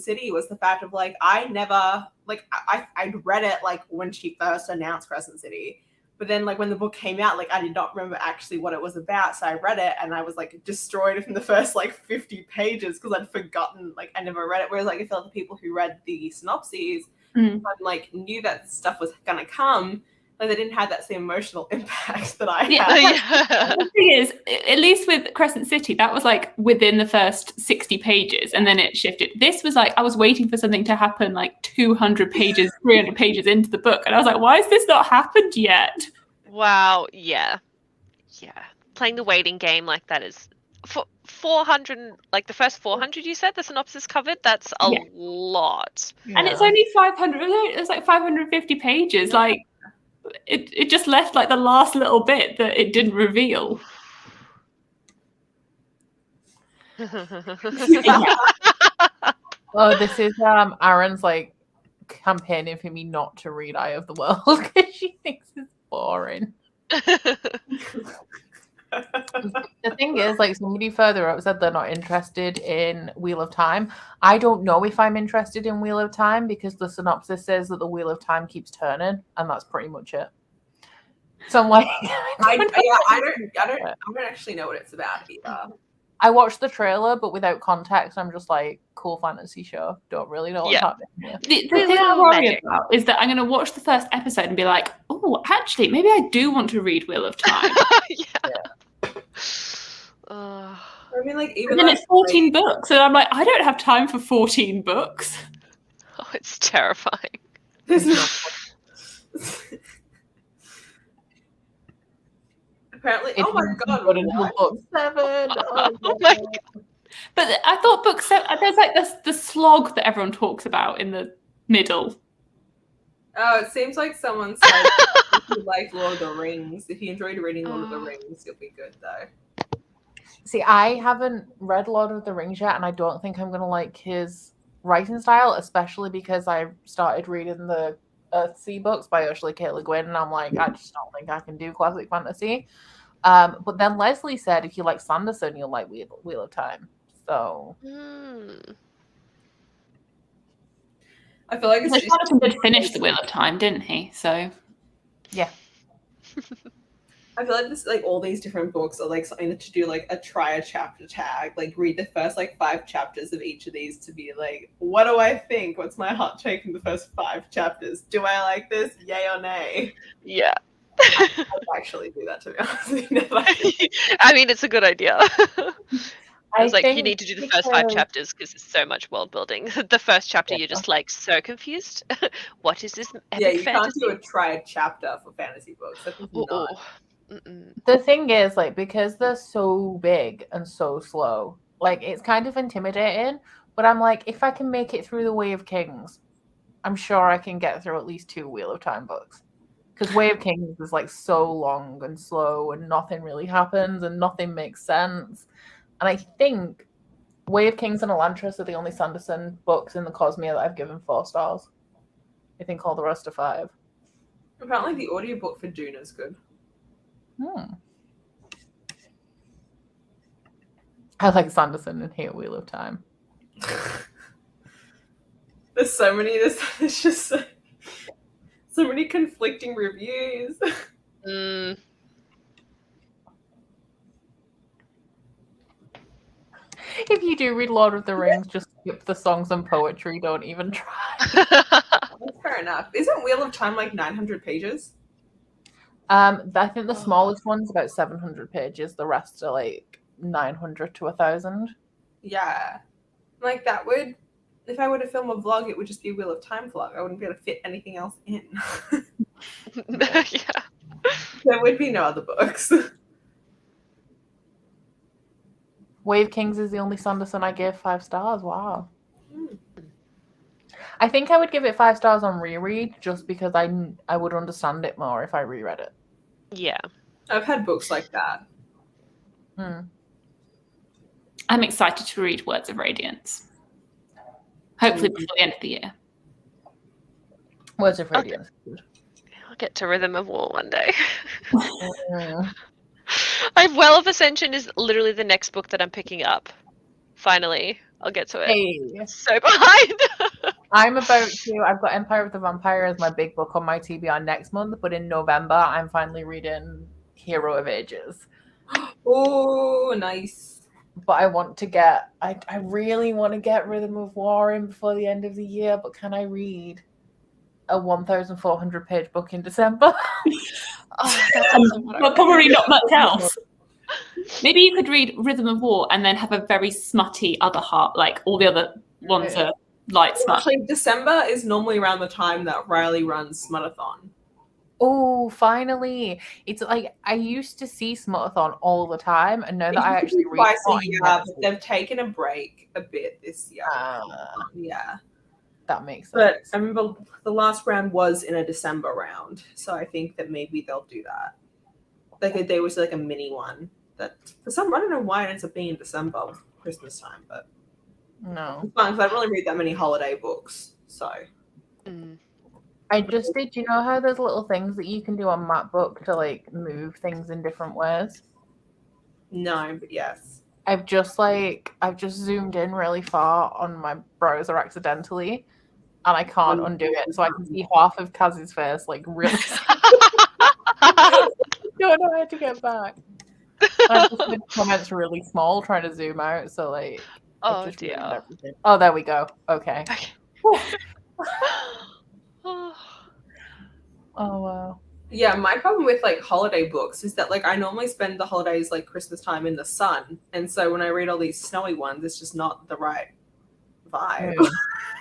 City was the fact of like I never like I'd read it like when she first announced Crescent City. But then, like, when the book came out, like, I did not remember actually what it was about. So I read it and I was, like, destroyed from the first, like, 50 pages because I'd forgotten, like, I never read it. Whereas, like, I felt the people who read the synopses and, like, knew that stuff was going to come, like, they didn't have that same emotional impact that I had. Yeah. The thing is, at least with Crescent City, that was, like, within the first 60 pages and then it shifted. This was, like, I was waiting for something to happen, like, 200 pages, 300 pages into the book. And I was like, why has this not happened yet? Wow, yeah. Playing the waiting game like that is... 400, like the first 400 you said the synopsis covered, that's a lot. Yeah. And it's only 500, it's like 550 pages. Like, it just left, like, the last little bit that it didn't reveal. Oh, this is Aaron's, like, campaigning for me not to read Eye of the World because she thinks it's boring. The thing is, like, somebody further up said they're not interested in Wheel of Time. I don't know if I'm interested in Wheel of Time because the synopsis says that the Wheel of Time keeps turning, and that's pretty much it. So I'm like, I don't actually know what it's about either. I watched the trailer, but without context, I'm just like, cool fantasy show. Don't really know what's happening here. The thing I worry about is that I'm going to watch the first episode and be like, oh, actually, maybe I do want to read Wheel of Time. I mean, like, even and then it's 14 books, and I'm like, I don't have time for 14 books. Oh, it's terrifying. Apparently, oh my god, book 7. Oh my god. But I thought book 7, there's like the slog that everyone talks about in the middle. Oh, it seems like someone said if you like Lord of the Rings, if you enjoyed reading Lord of the Rings, you'll be good though. See, I haven't read Lord of the Rings yet, and I don't think I'm going to like his writing style, especially because I started reading the Earthsea books by Ursula K. Le Guin, and I'm like, I just don't think I can do classic fantasy. But then Leslie said if you like Sanderson, you'll like Wheel of Time. So I feel like Sanderson did finish the Wheel of Time, didn't he? So yeah. I feel like this, like, all these different books are like something to do like a try a chapter tag, like read the first like 5 chapters of each of these to be like, what do I think? What's my hot take in the first 5 chapters? Do I like this? Yay or nay? Yeah. I'd actually do that, to be honest. I mean, it's a good idea. I was like, you think need to do the first 5 chapters because there's so much world building. The first chapter, you're just like so confused. What is this epic fantasy? Can't do a try a chapter for fantasy books. That is not. The thing is, like, because they're so big and so slow, like, it's kind of intimidating. But I'm like, if I can make it through the Way of Kings, I'm sure I can get through at least 2 Wheel of Time books. Because Way of Kings is like so long and slow and nothing really happens and nothing makes sense. And I think Way of Kings and Elantris are the only Sanderson books in the Cosmere that I've given 4 stars. I think all the rest are 5. Apparently the audiobook for Dune is good. I like Sanderson and hate Wheel of Time. There's so many. There's just so many conflicting reviews. If you do read Lord of the Rings, just skip the songs and poetry. Don't even try. That's fair enough. Isn't Wheel of Time like 900 pages? I think the smallest one's about 700 pages. The rest are like 900 to 1,000. Yeah. Like that would, if I were to film a vlog, it would just be a Wheel of Time vlog. I wouldn't be able to fit anything else in. Yeah. There would be no other books. Way of Kings is the only Sanderson I gave 5 stars. Wow. I think I would give it 5 stars on reread just because I would understand it more if I reread it. Yeah. I've had books like that. I'm excited to read Words of Radiance. Hopefully before the end of the year. Words of Radiance. I'll get to Rhythm of War one day. Mm. Well of Ascension is literally the next book that I'm picking up. Finally, I'll get to it. Hey, So behind. I'm about to. I've got Empire of the Vampire as my big book on my TBR next month, but in November I'm finally reading Hero of Ages. Oh, nice. But I want to get. I really want to get Rhythm of War in before the end of the year. But can I read a 1,400 page book in December? Well, probably not much else. Maybe you could read Rhythm of War and then have a very smutty other half, like all the other ones are light smut. Actually, December is normally around the time that Riley runs Smutathon. Oh, finally. It's like I used to see Smutathon all the time, and now that I actually read twice a it, year, but they've taken a break a bit this year. Yeah. That makes sense. But I remember the last round was in a December round, so I think that maybe they'll do that. Like there was like a mini one that for some I don't know why it ends up being in December, Christmas time, but No. it's fine because I don't really read that many holiday books. So I just did. You know how there's little things that you can do on MacBook to like move things in different ways? no, but yes. I've just zoomed in really far on my browser accidentally, and I can't undo it. So I can see half of Kaz's face, like really. Don't know how to get back. I just made comments really small, trying to zoom out. So like. Oh just dear. everything. Oh, there we go. Okay. Oh wow. Yeah, my problem with like holiday books is that like I normally spend the holidays like Christmas time in the sun, and so when I read all these snowy ones, it's just not the right vibe.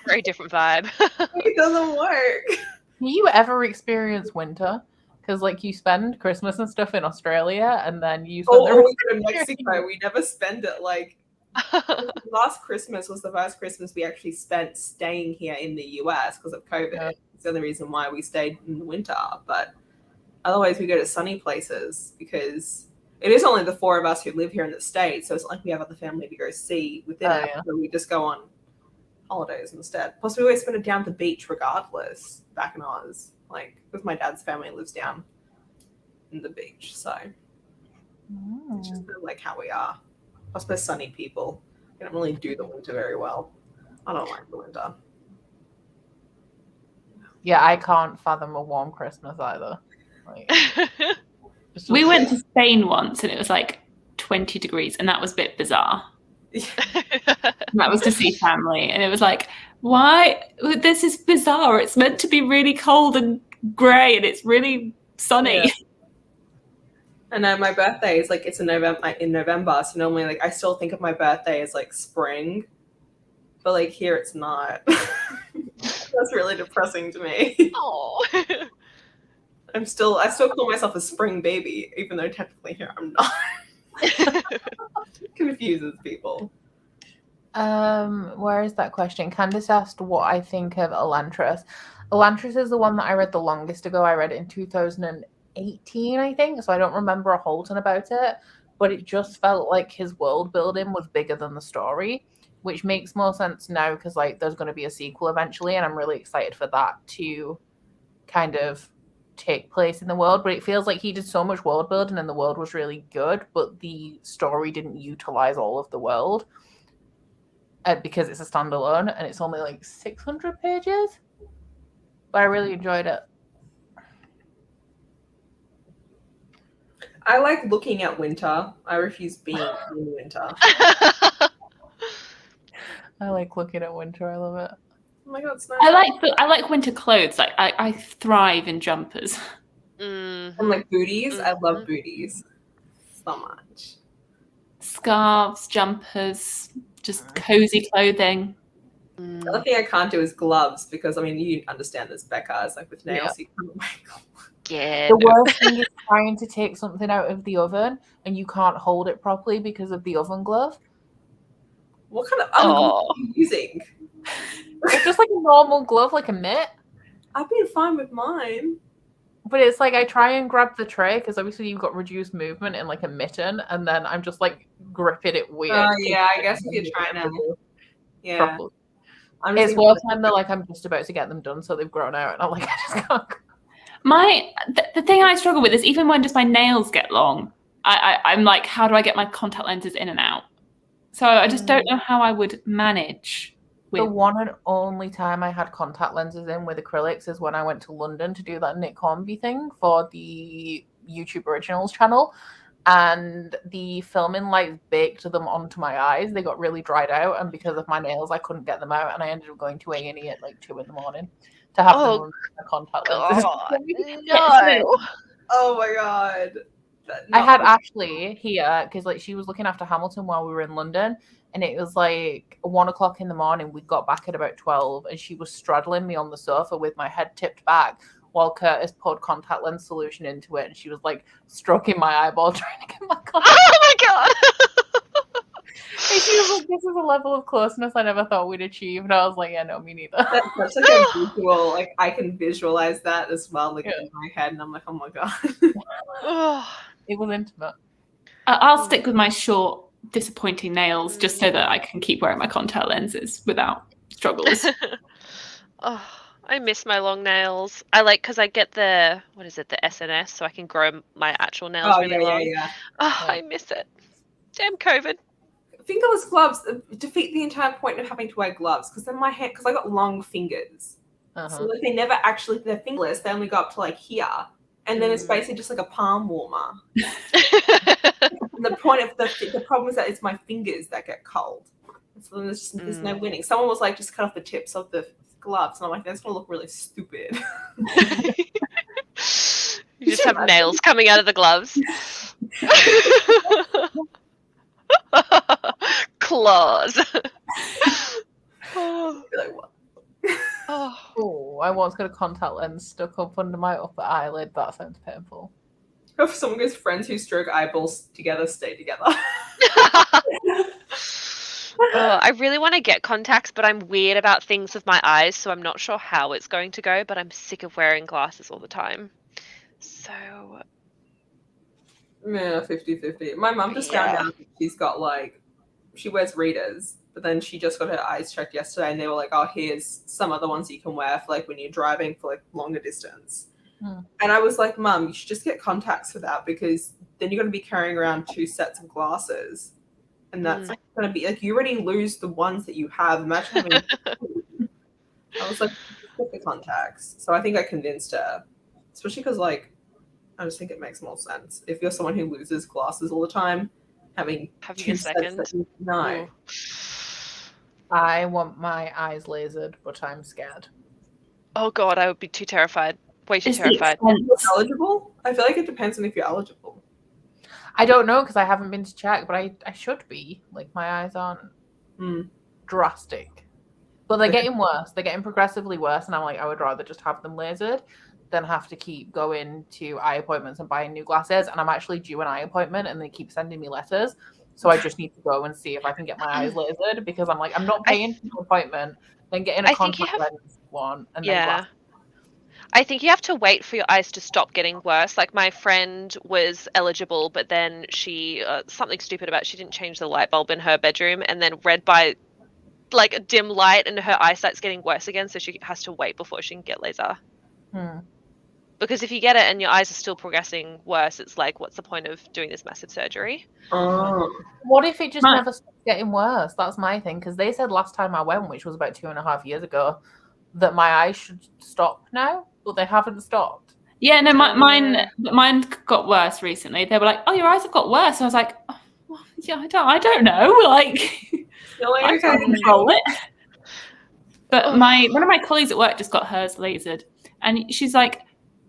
Very different vibe. It doesn't work. Do you ever experience winter? Because like you spend Christmas and stuff in Australia, and then you spend the we rest go to Mexico. We never spend it like last Christmas was the first Christmas we actually spent staying here in the US because of COVID. Yeah. It's the only reason why we stayed in the winter, but otherwise we go to sunny places because it is only the four of us who live here in the States, so it's not like we have other family to go see within it. Yeah. So we just go on holidays instead. Plus we always spend it down at the beach regardless back in Oz, like because my dad's family lives down in the beach, so it's just like how we are. Plus we're sunny people. We don't really do the winter very well. I don't like the winter. Yeah, I can't fathom a warm Christmas either. Like, We went to Spain once and it was like 20 degrees and that was a bit bizarre. That was to see family and it was like, why? This is bizarre. It's meant to be really cold and grey and it's really sunny. Yeah. And my birthday is like it's in November, so normally like I still think of my birthday as like spring, but like here it's not. That's really depressing to me. Oh. I still call myself a spring baby, even though technically here I'm not. Confuses people. Where is that question? Candice asked what I think of Elantris. Elantris is the one that I read the longest ago. I read it in 2018, I think, so I don't remember a whole ton about it, but it just felt like his world building was bigger than the story, which makes more sense now because like there's going to be a sequel eventually, and I'm really excited for that to kind of take place in the world. But it feels like he did so much world building and the world was really good, but the story didn't utilize all of the world because it's a standalone and it's only like 600 pages, but I really enjoyed it. I like looking at winter. I refuse being in winter. I like looking at winter. I love it. Oh my god, it's nice. I like winter clothes. Like I thrive in jumpers. And like booties. I love booties so much. Scarves, jumpers, just cozy clothing. The other thing I can't do is gloves because I mean you understand this, Becca. It's like with nails, you can't wear gloves. Yeah. The worst thing is trying to take something out of the oven and you can't hold it properly because of the oven glove. What kind of oven glove are you using? It's just like a normal glove, like a mitt. I've been fine with mine. But it's like I try and grab the tray because obviously you've got reduced movement in like a mitten, and then I'm just like gripping it weird. Oh yeah, I guess if you're trying to. Yeah. Properly. I'm It's just worse when they're like I'm just about to get them done, so they've grown out, and I'm like I just can't. The thing I struggle with is even when just my nails get long, I'm like, how do I get my contact lenses in and out? So I just don't know how I would manage. The one and only time I had contact lenses in with acrylics is when I went to London to do that Nick Hornby thing for the YouTube Originals channel. And the filming lights baked them onto my eyes. They got really dried out. And because of my nails, I couldn't get them out. And I ended up going to A&E at like 2 a.m. to have them remove my contact lenses. No. Oh my god. I had Ashley here because like she was looking after Hamilton while we were in London, and it was like 1 o'clock in the morning. We got back at about 12, and she was straddling me on the sofa with my head tipped back while Curtis poured contact lens solution into it, and she was like stroking my eyeball trying to get my contact. Oh my god! And she was like, "This is a level of closeness I never thought we'd achieve," and I was like, "Yeah, no, me neither." That's like a visual, like I can visualize that as well, like in my head, and I'm like, oh my god. It was intimate. I'll stick with my short, disappointing nails just so that I can keep wearing my contact lenses without struggles. Oh, I miss my long nails. I like because I get the the SNS, so I can grow my actual nails really long. Yeah. Oh, I miss it. Damn COVID. Fingerless gloves defeat the entire point of having to wear gloves because then my hand, because I got long fingers, so like they never actually, they're fingerless. They only go up to like here, and then it's basically just like a palm warmer. And the point of the problem is that it's my fingers that get cold. So there's no winning. Someone was like, just cut off the tips of the gloves, and I'm like, that's gonna look really stupid. You just have nails coming out of the gloves. Claws. Like, what? Oh, I once got a contact lens stuck up under my upper eyelid. That sounds painful. If someone goes, friends who stroke eyeballs together stay together. I really want to get contacts, but I'm weird about things with my eyes, so I'm not sure how it's going to go, but I'm sick of wearing glasses all the time. So... Yeah, 50-50. My mum just found out that she's got like, she wears readers, but then she just got her eyes checked yesterday, and they were like, oh, here's some other ones you can wear for like when you're driving for like longer distance. And I was like, Mum, you should just get contacts for that, because then you're going to be carrying around 2 sets of glasses. And that's like going to be like, you already lose the ones that you have. Imagine having. I was like, get the contacts. So I think I convinced her, especially because like, I just think it makes more sense. If you're someone who loses glasses all the time, having 2 a second. sets that no. I want my eyes lasered, but I'm scared. Oh god, I would be too terrified. Way too terrified. Eligible? I feel like it depends on if you're eligible. I don't know because I haven't been to check, but I should be. Like my eyes aren't drastic, but they're getting worse. They're getting progressively worse, and I'm like, I would rather just have them lasered than have to keep going to eye appointments and buying new glasses. And I'm actually due an eye appointment, and they keep sending me letters, so I just need to go and see if I can get my eyes lasered, because I'm like, I'm not paying for an appointment, then getting a contact lens one, and then glasses. I think you have to wait for your eyes to stop getting worse. Like my friend was eligible, but then she something stupid about she didn't change the light bulb in her bedroom, and then read by like a dim light, and her eyesight's getting worse again, so she has to wait before she can get laser. Because if you get it and your eyes are still progressing worse, it's like, what's the point of doing this massive surgery? What if it just never stops getting worse? That's my thing, because they said last time I went, which was about 2.5 years ago, that my eyes should stop now, but they haven't stopped. Yeah, no, mine got worse recently. They were like, "Oh, your eyes have got worse." And I was like, oh, well, "Yeah, I don't know. Like, I can't control it." But one of my colleagues at work just got hers lasered, and she's like,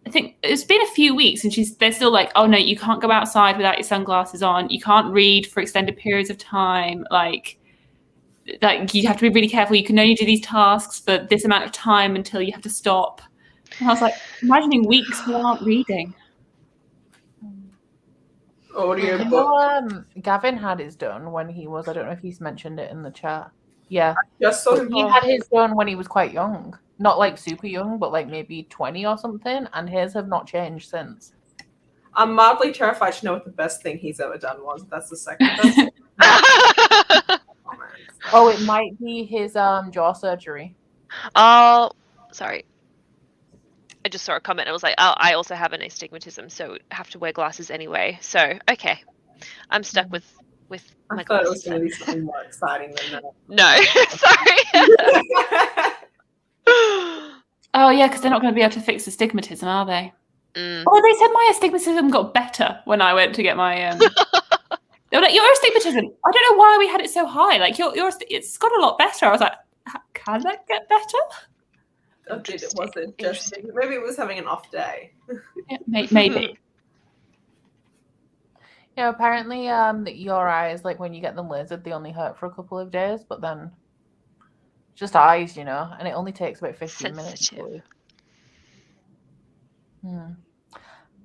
I think it's been a few weeks, and they're still like, "Oh no, you can't go outside without your sunglasses on. You can't read for extended periods of time. Like you have to be really careful. You can only do these tasks for this amount of time until you have to stop." And I was like, imagining weeks without reading. Audiobook. Gavin had his done when he was, I don't know if he's mentioned it in the chat. Yeah. Just saw him. He had his done when he was quite young. not like super young, but like maybe 20 or something, and his have not changed since. I'm mildly terrified to know what the best thing he's ever done was. That's the second best thing. Oh, it might be his jaw surgery. Oh, sorry. I just saw a comment. I was like, oh, I also have an astigmatism, so have to wear glasses anyway. So, okay. I'm stuck with I my thought it glasses. was going to be something more exciting than that. No, sorry. Oh yeah, because they're not going to be able to fix astigmatism, are they? Mm. Oh, they said my astigmatism got better when I went to get my. They were like, your astigmatism. I don't know why we had it so high. Like your it's got a lot better. I was like, can that get better? Was it just maybe it was having an off day? Yeah, maybe. Yeah, apparently your eyes, like when you get them lasered, they only hurt for a couple of days, but then just eyes, you know, and it only takes about 15 minutes.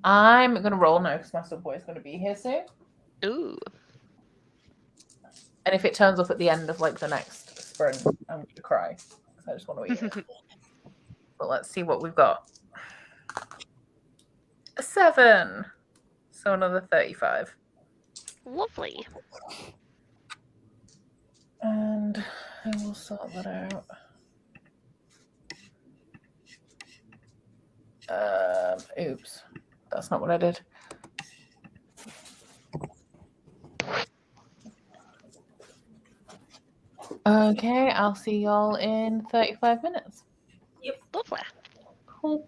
I'm going to roll now because my subboy is going to be here soon. Ooh. And if it turns up at the end of like the next sprint, I'm going to cry. I just want to eat it. But let's see what we've got. A 7. So another 35. Lovely. And I will sort that out. Oops. That's not what I did. Okay, I'll see y'all in 35 minutes. Yep. Lovely. Cool.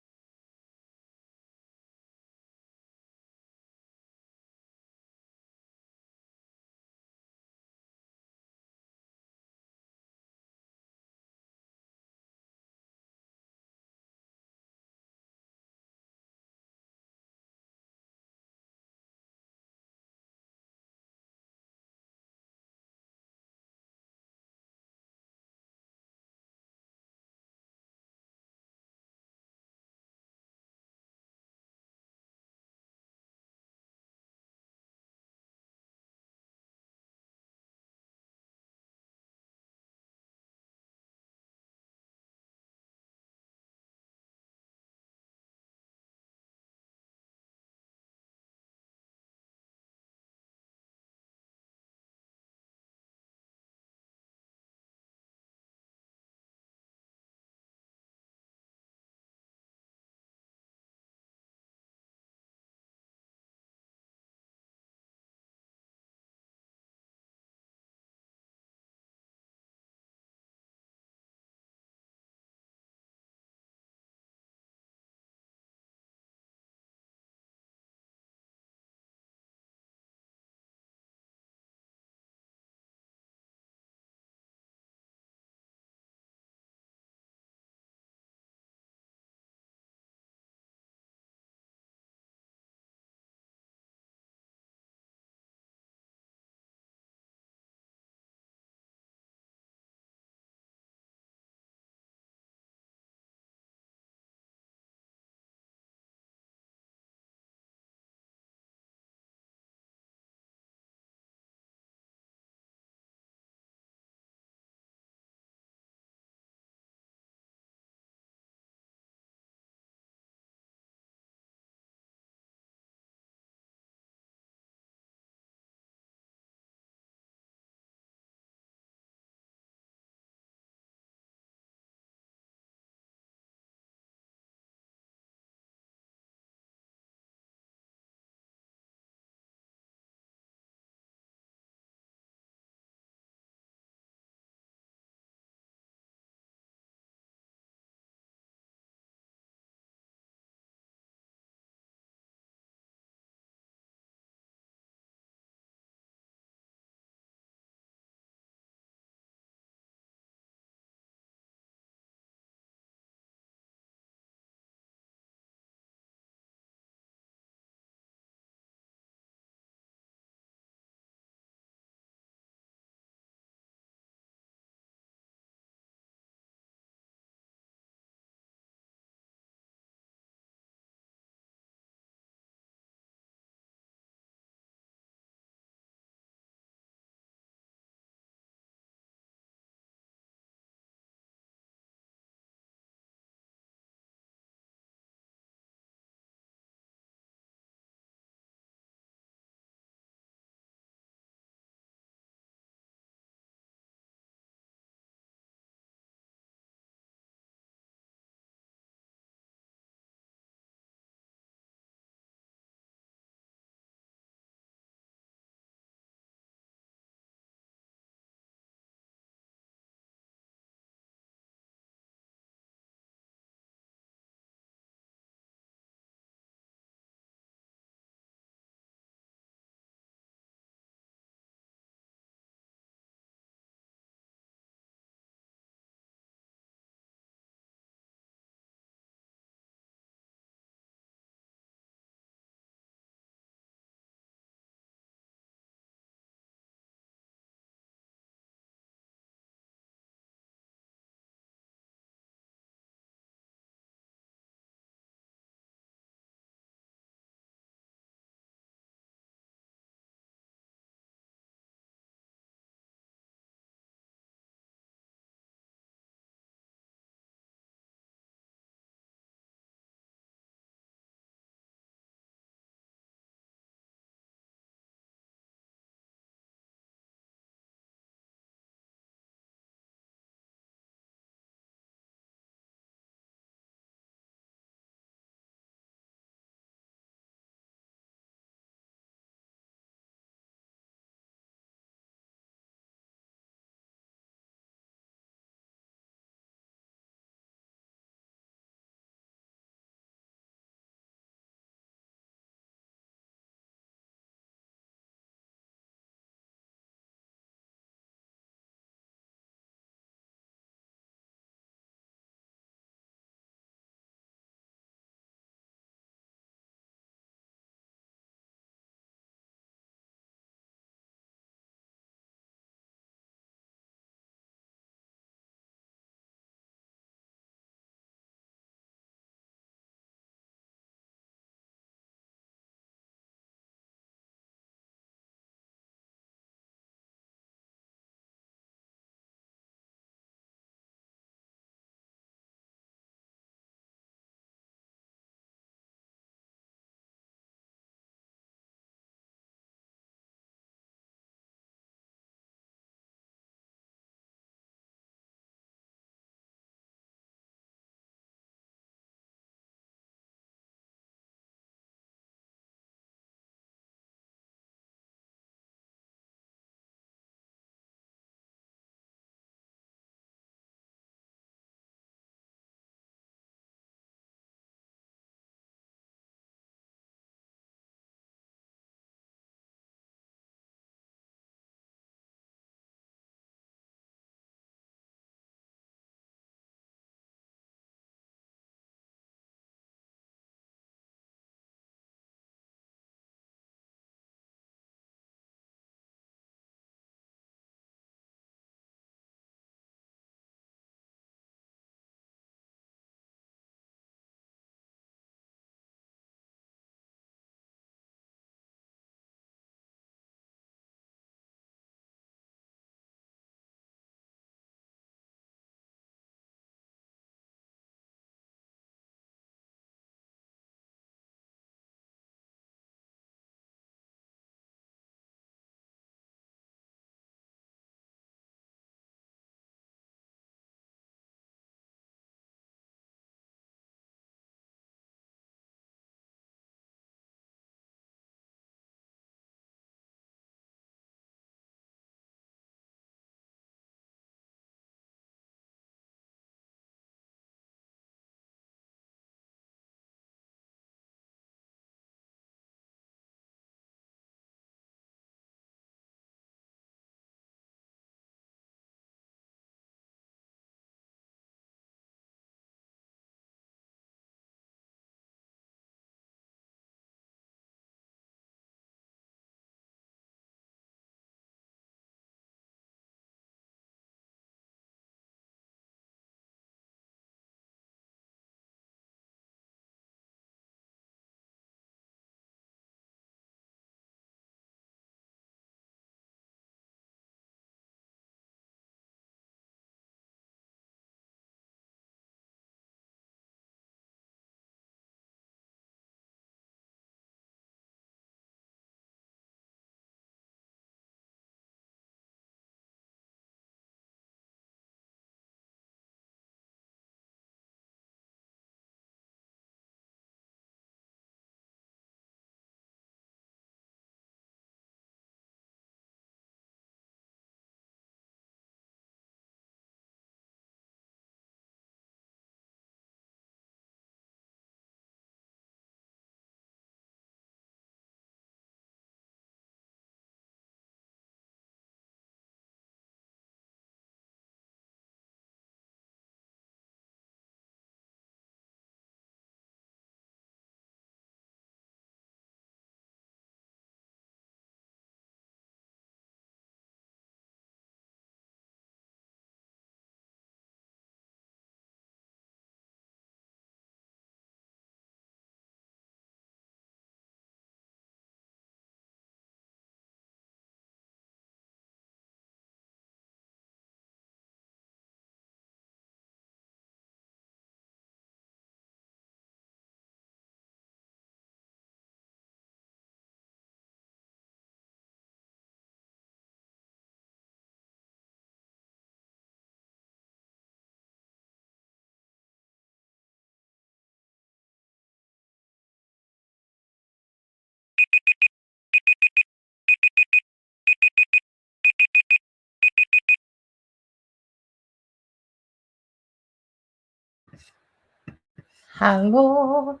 Hello.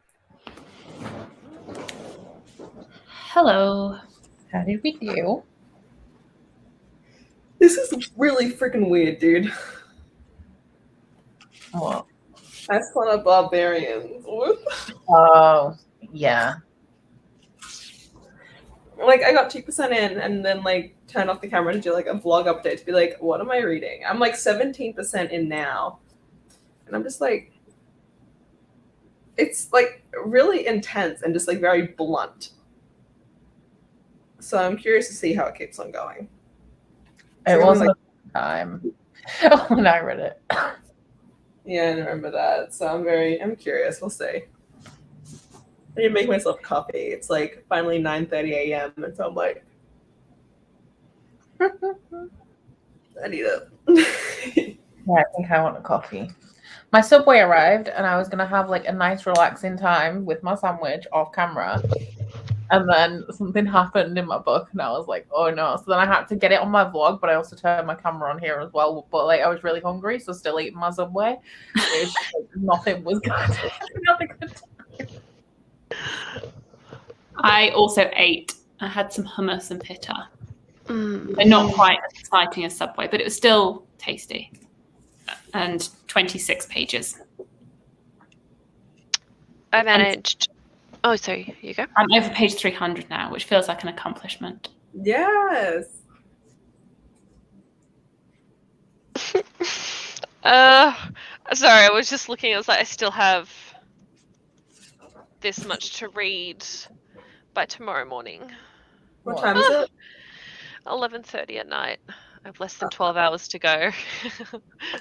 Hello. How did we do? This is really freaking weird, dude. What? I spawned a barbarian. Whoop. Oh, yeah. Like, I got 2% in and then, like, turned off the camera to do, like, a vlog update to be like, what am I reading? I'm, like, 17% in now. And I'm just, like, it's, like, really intense and just, like, very blunt. So I'm curious to see how it keeps on going. It wasn't a time when I read it. Yeah, I remember that. So I'm curious. We'll see. I need to make myself coffee. It's like finally 9:30 a.m. and so I'm like, I need it. Yeah, I think I want a coffee. My Subway arrived and I was going to have like a nice relaxing time with my sandwich off camera. And then something happened in my book and I was like, oh no. So then I had to get it on my vlog, but I also turned my camera on here as well. But like I was really hungry, so still eating my Subway. It was just, like, nothing was good. Nothing good. I also ate. I had some hummus and pita. They're not quite as exciting as Subway, but it was still tasty. And 26 pages. I managed. Oh, sorry. You go. I'm over page 300 now, which feels like an accomplishment. Yes. Sorry, I was just looking. I was like, I still have this much to read by tomorrow morning. What time is it? 11:30 at night. I have less than 12 hours to go.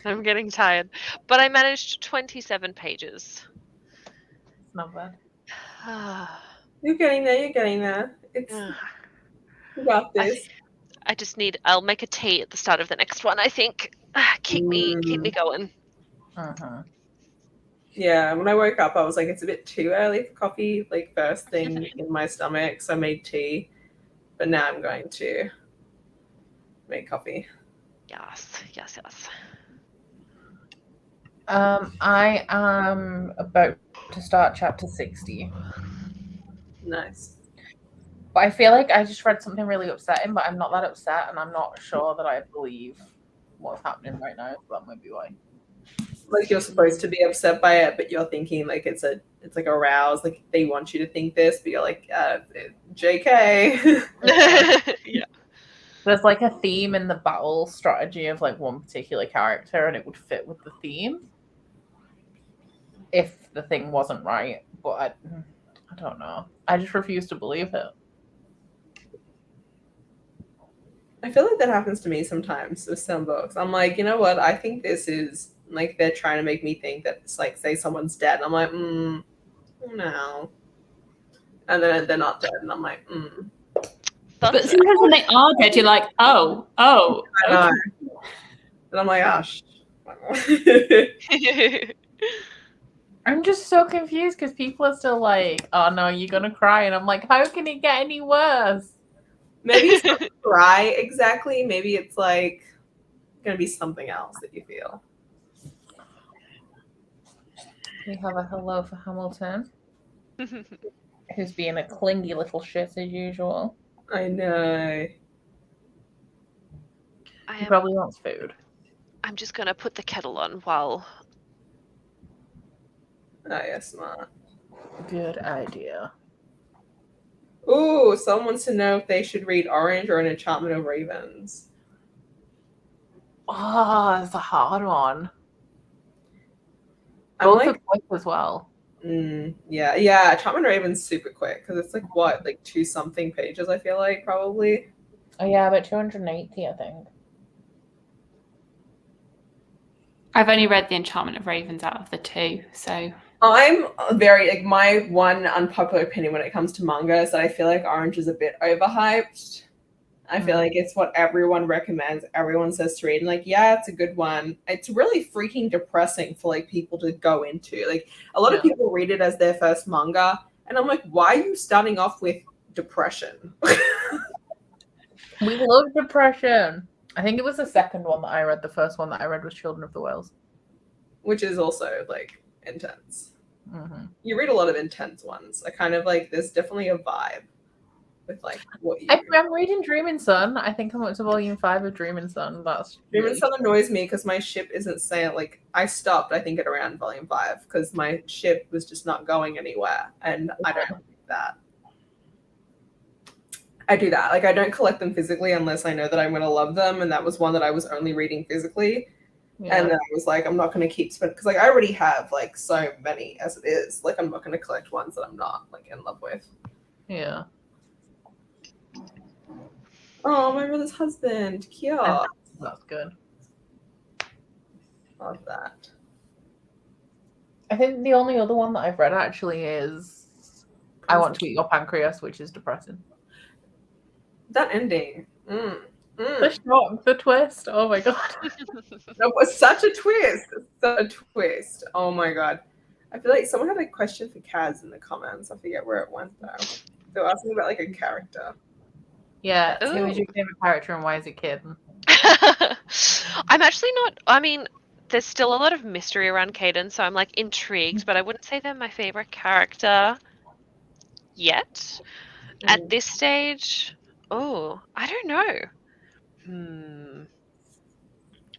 I'm getting tired. But I managed 27 pages. Not bad. You're getting there. You're getting there. It's you got this. I just need. I'll make a tea at the start of the next one. I think keep me going. Uh-huh. Yeah. When I woke up, I was like, it's a bit too early for coffee. Like first thing in my stomach, so I made tea. But now I'm going to make coffee. Yes. I am about to start chapter 60. Nice. But I feel like I just read something really upsetting, but I'm not that upset, and I'm not sure that I believe what's happening right now. So that might be why. Like you're supposed to be upset by it, but you're thinking like it's like aroused, like they want you to think this, but you're like, JK. Yeah. There's like a theme in the battle strategy of like one particular character, and it would fit with the theme if the thing wasn't right. But I don't know. I just refuse to believe it. I feel like that happens to me sometimes with some books. I'm like, you know what? I think this is like they're trying to make me think that it's like, say someone's dead. And I'm like, no. And then they're not dead, and I'm like, But sometimes when they are dead, you're like, oh. I know. And I'm like, gosh. I'm just so confused because people are still like, oh no, you're gonna cry. And I'm like, how can it get any worse? Maybe it's not cry exactly. Maybe it's like gonna be something else that you feel. We have a hello for Hamilton, who's being a clingy little shit as usual. I know. He probably wants food. I'm just gonna put the kettle on while. Oh yeah, smart. Good idea. Ooh, someone wants to know if they should read Orange or An Enchantment of Ravens. Oh, it's a hard one. I'm Both like, are quick as well. yeah. Enchantment of Ravens super quick because it's like what, like 2-something pages. I feel like probably. Oh yeah, about 280, I think. I've only read The Enchantment of Ravens out of the two, so. I'm very like my one unpopular opinion when it comes to manga is that I feel like Orange is a bit overhyped. I feel like it's what everyone recommends, everyone says to read, and like, yeah, it's a good one. It's really freaking depressing for like people to go into. Like a lot of people read it as their first manga, and I'm like, why are you starting off with depression? We love depression. I think it was the second one that I read. The first one that I read was Children of the Whales, which is also like intense. Mhm. You read a lot of intense ones. I kind of like. There's definitely a vibe with like what you. I'm reading Dreaming Sun. I think I'm up to volume 5 of Dreaming Sun. That's Dreaming really Sun annoys me because my ship isn't saying like I stopped. I think at around volume 5 because my ship was just not going anywhere, and I don't do that. I do that. Like I don't collect them physically unless I know that I'm going to love them, and that was one that I was only reading physically. Yeah. And then I was like, I'm not going to keep spending because like I already have like so many as it is. Like I'm not going to collect ones that I'm not like in love with. Yeah. Oh, my brother's husband, cute. That's good. Love that. I think the only other one that I've read actually is I Want to Eat Your Pancreas, which is depressing. That ending. The shock, the twist. Oh my god. That was such a twist. Such a twist. Oh my god. I feel like someone had a question for Kaz in the comments. I forget where it went though. They were asking about like a character. Yeah. Who is Ooh. your favorite character and why is it Kaden? I'm actually not. I mean, there's still a lot of mystery around Kaden, so I'm like intrigued, but I wouldn't say they're my favorite character yet. At this stage, oh, I don't know.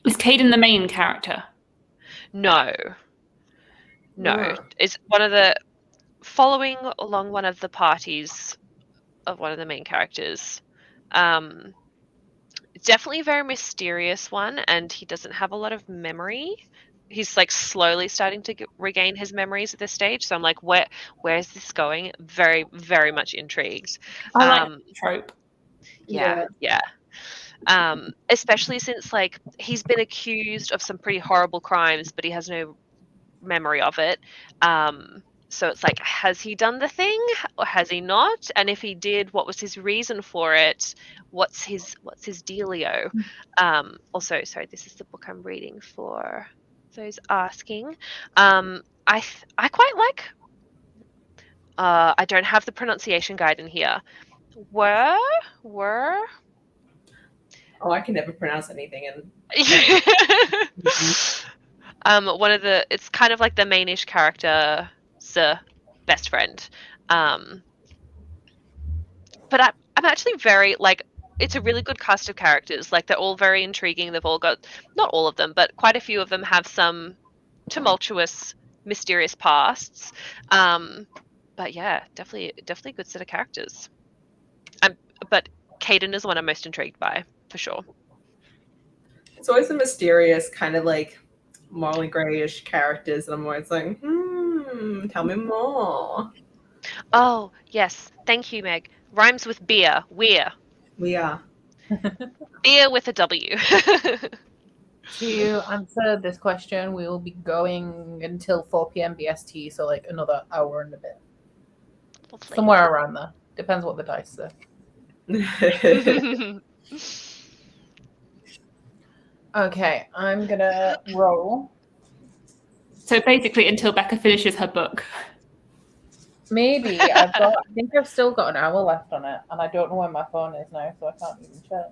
Is Kaden the main character? No. It's one of the following along one of the parties of one of the main characters. It's definitely a very mysterious one, and he doesn't have a lot of memory. He's like slowly starting to regain his memories at this stage. So I'm like, where's this going? Very, very much intrigued. I like that trope. Yeah. Especially since like he's been accused of some pretty horrible crimes, but he has no memory of it. So it's like, has he done the thing or has he not? And if he did, what was his reason for it? What's his dealio? Also, sorry, this is the book I'm reading for those asking. I quite like. I don't have the pronunciation guide in here. Were. Oh, I can never pronounce anything. And one of the. It's kind of like the mainish character's best friend. But I'm actually very like. It's a really good cast of characters. Like they're all very intriguing. They've all got, not all of them, but quite a few of them have some tumultuous, mysterious pasts. But yeah, definitely a good set of characters. But Kaden is the one I'm most intrigued by, for sure. it's always the mysterious kind of like morally grayish characters, and I'm always like, tell me more. Oh yes, thank you, Meg. Rhymes with beer. Weir. We are. Beer with a W. To answer this question, we will be going until 4 p.m. BST, so like another hour and a bit. Lovely. Somewhere around there. Depends what the dice say. Okay, I'm gonna roll. So basically, until Becca finishes her book. Maybe I think I've still got an hour left on it, and I don't know where my phone is now, so I can't even check.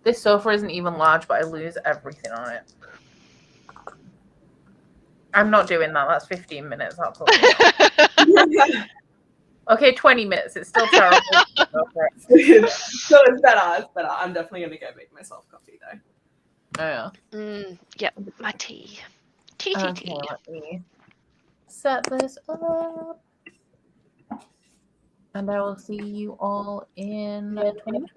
This sofa isn't even large, but I lose everything on it. I'm not doing that. That's 15 minutes. That's all. Okay, 20 minutes. It's still terrible. So it's better. I'm definitely gonna go make myself coffee though. Oh, yeah. Yep, my tea. Tea. Okay, let me set this up. And I will see you all in 20 minutes.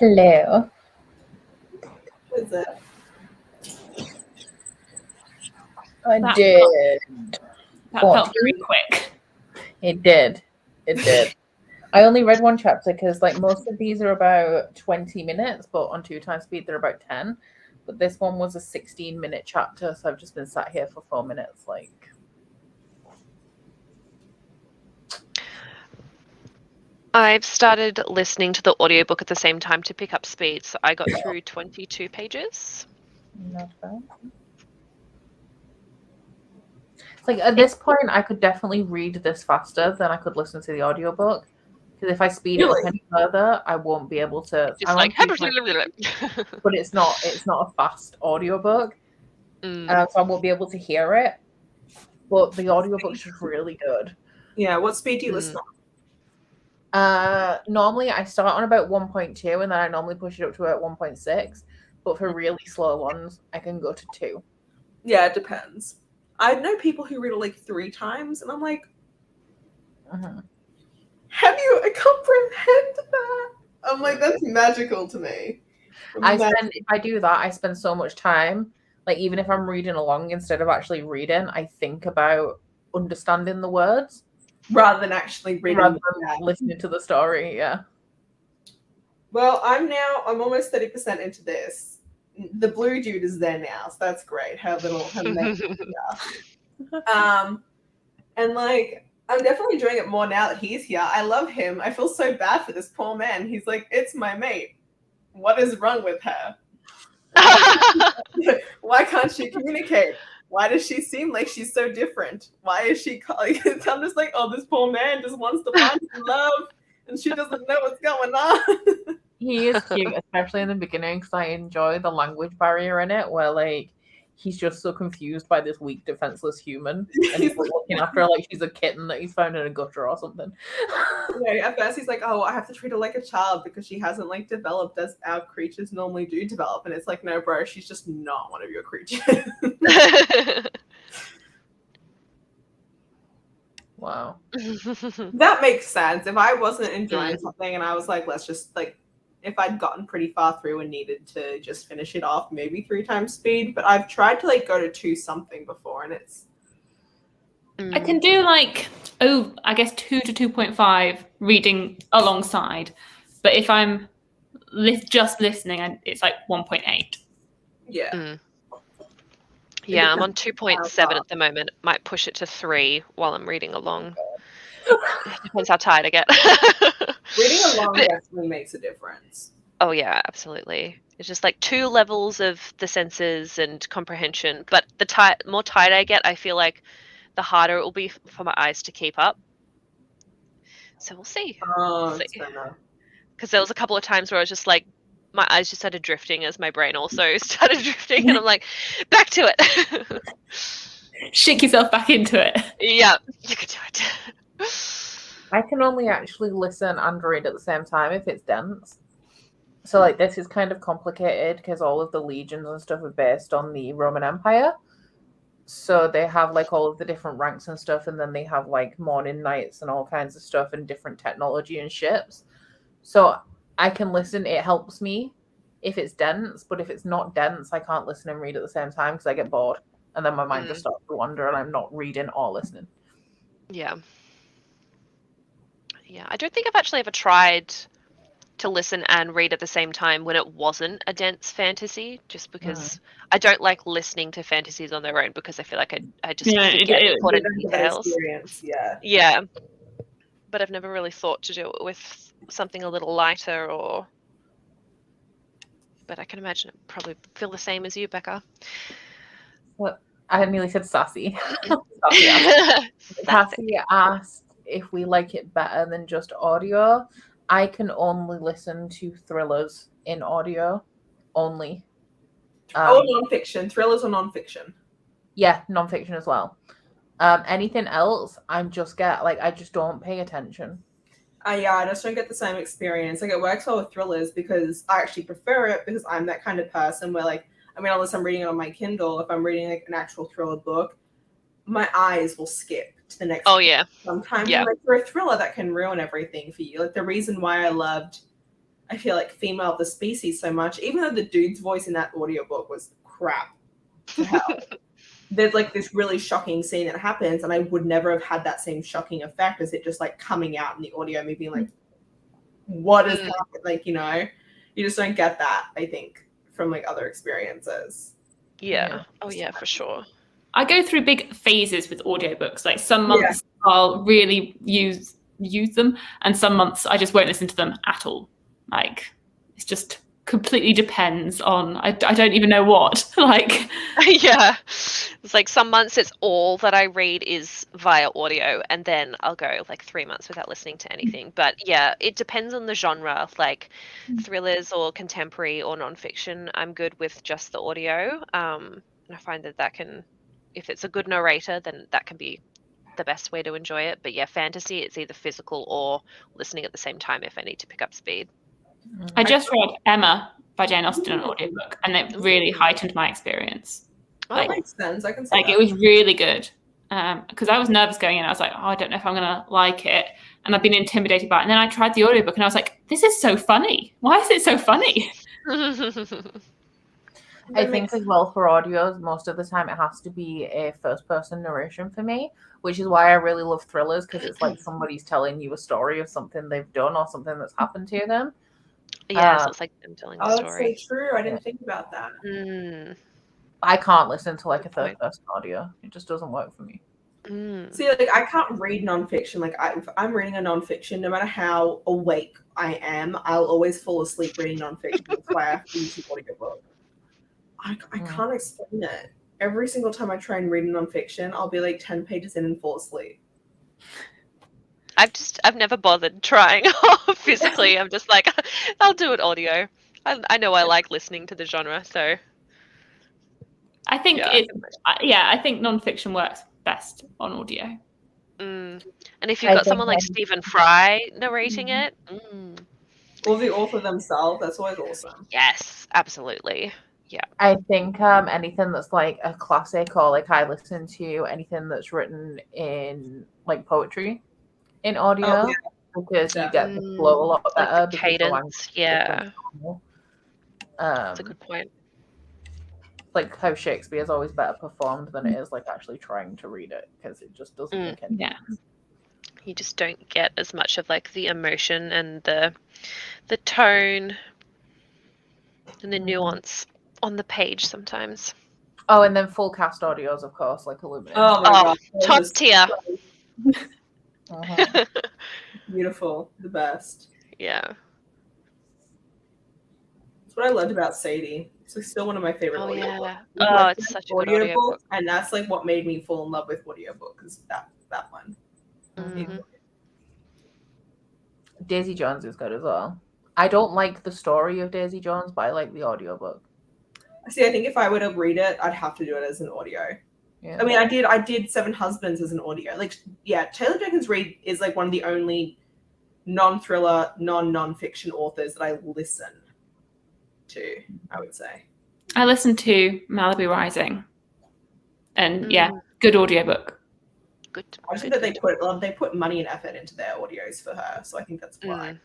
Hello. What is it? I did. That felt very quick. It did. It did. I only read one chapter because like most of these are about 20 minutes, but on 2 times speed they're about 10. But this one was a 16-minute chapter, so I've just been sat here for 4 minutes. Like, I've started listening to the audiobook at the same time to pick up speed, so I got through 22 pages. not bad. It's like at this point, I could definitely read this faster than I could listen to the audiobook. Because if I speed it up any further, I won't be able to. Just like, but it's not a fast audiobook, so I won't be able to hear it. But the audiobook's just really good. Yeah, what speed do you listen on? Normally I start on about 1.2 and then I normally push it up to about 1.6. But for really slow ones, I can go to 2. Yeah, it depends. I know people who read it like 3 times, and I'm like, how do you comprehend that? I'm like, that's magical to me. If I do that, I spend so much time, like even if I'm reading along instead of actually reading, I think about understanding the words. Rather than actually reading. Rather than listening to the story, yeah. Well, I'm almost 30% into this. The blue dude is there now, so that's great. Her name. And like, I'm definitely enjoying it more now that he's here. I love him. I feel so bad for this poor man. He's like, it's my mate. What is wrong with her? Why can't she communicate? Why does she seem like she's so different? Why is she calling? I'm just like, oh, this poor man just wants to find some love, and she doesn't know what's going on. He is cute, especially in the beginning, because I enjoy the language barrier in it, where like he's just so confused by this weak, defenseless human, and he's looking after her like she's a kitten that he's found in a gutter or something. Yeah, at first he's like, oh, I have to treat her like a child because she hasn't like developed as our creatures normally do develop, and it's like, no, bro, she's just not one of your creatures. Wow. That makes sense. If I wasn't enjoying something and I was like, let's just like, if I'd gotten pretty far through and needed to just finish it off, maybe 3 times speed, but I've tried to like go to 2 something before, and it's I can do like, I guess 2 to 2.5 reading alongside. But if I'm just listening, it's like 1.8. Yeah. Yeah, I'm on 2.7 at the moment. Might push it to 3 while I'm reading along. Depends how tired I get. Reading along definitely makes a difference. Oh yeah, absolutely. It's just like 2 levels of the senses and comprehension. But the more tired I get, I feel like the harder it will be for my eyes to keep up. So we'll see. Because there was a couple of times where I was just like, my eyes just started drifting as my brain also started drifting, and I'm like, back to it. Shake yourself back into it. Yeah, you can do it. I can only actually listen and read at the same time if it's dense. So like this is kind of complicated because all of the legions and stuff are based on the Roman Empire. So they have like all of the different ranks and stuff, and then they have like morning knights and all kinds of stuff and different technology and ships. So I can listen, it helps me if it's dense, but if it's not dense, I can't listen and read at the same time because I get bored. And then my mind just starts to wander and I'm not reading or listening. Yeah. Yeah, I don't think I've actually ever tried to listen and read at the same time when it wasn't a dense fantasy, just because I don't like listening to fantasies on their own because I feel like I just forget important details. Yeah. But I've never really thought to do it with something a little lighter but I can imagine it probably feel the same as you, Becca. Well, I nearly said sassy. Sassy asked if we like it better than just audio. I can only listen to thrillers in audio only. Non-fiction. Thrillers or non-fiction? Yeah, non-fiction as well. Anything else, I just don't pay attention. Yeah, I just don't get the same experience. Like, it works well with thrillers because I actually prefer it because I'm that kind of person where, like, I mean, unless I'm reading it on my Kindle, if I'm reading like an actual thriller book, my eyes will skip to the next. Oh yeah. Sometimes, like, for a thriller, that can ruin everything for you. Like, the reason why I loved I feel like female of the species so much, even though the dude's voice in that audiobook was crap to hell. There's like this really shocking scene that happens, and I would never have had that same shocking effect as it just like coming out in the audio, me being like, what is that? Like, you know, you just don't get that, I think, from like other experiences. Yeah. Oh yeah, for sure. I go through big phases with audiobooks. Like some months I'll really use them, and some months I just won't listen to them at all. Like it's just completely depends on I don't even know what. Like Yeah. It's like some months it's all that I read is via audio, and then I'll go like 3 months without listening to anything. But yeah, it depends on the genre. Like thrillers or contemporary or nonfiction, I'm good with just the audio. And I find that can, if it's a good narrator, then that can be the best way to enjoy it. But yeah, fantasy, it's either physical or listening at the same time if I need to pick up speed. I just read Emma by Jane Austen, an audiobook, and it really heightened my experience. That makes sense. I can see like that. It was really good because I was nervous going in. I was like, oh, I don't know if I'm gonna like it, and I've been intimidated by it. And then I tried the audiobook, and I was like, this is so funny. Why is it so funny? I think as well for audios, most of the time it has to be a first-person narration for me, which is why I really love thrillers, because it's like somebody's telling you a story of something they've done or something that's happened to them. Yeah, so it's like them telling the story. That's so true. I didn't think about that. I can't listen to like a third-person audio. It just doesn't work for me. See, like I can't read nonfiction. Like if I'm reading a nonfiction, no matter how awake I am, I'll always fall asleep reading nonfiction. That's why I have to use the audiobook. I can't explain it. Every single time I try and read nonfiction, I'll be like 10 pages in and fall asleep. I've never bothered trying physically. I'm just like, I'll do it audio. I know I like listening to the genre, so I think I think nonfiction works best on audio. And if you've got someone like Stephen Fry narrating it, or the author themselves, that's always awesome. Yes, absolutely. Yeah. I think anything that's like a classic, or like I listen to anything that's written in like poetry in audio, because you get the flow a lot better. Like the cadence, that's a good point. Like how Shakespeare is always better performed than it is like actually trying to read it, because it just doesn't make any sense. You just don't get as much of like the emotion and the tone and the nuance on the page sometimes. Oh, and then full cast audios, of course, like Illumicrate. Oh my God. Top tier. Beautiful, the best. Yeah. That's what I loved about Sadie. It's like still one of my favorite audiobooks. Oh, it's such a good audiobook. And that's like what made me fall in love with audiobook, is that one. Daisy Jones is good as well. I don't like the story of Daisy Jones, but I like the audiobook. See, I think if I were to read it, I'd have to do it as an audio. Yeah. I mean, I did Seven Husbands as an audio. Like, yeah, Taylor Jenkins Reid is like one of the only non-thriller, non-fiction authors that I listen to, I would say. I listened to Malibu Rising, and good audiobook. Good. I think that they put money and effort into their audios for her, so I think that's why.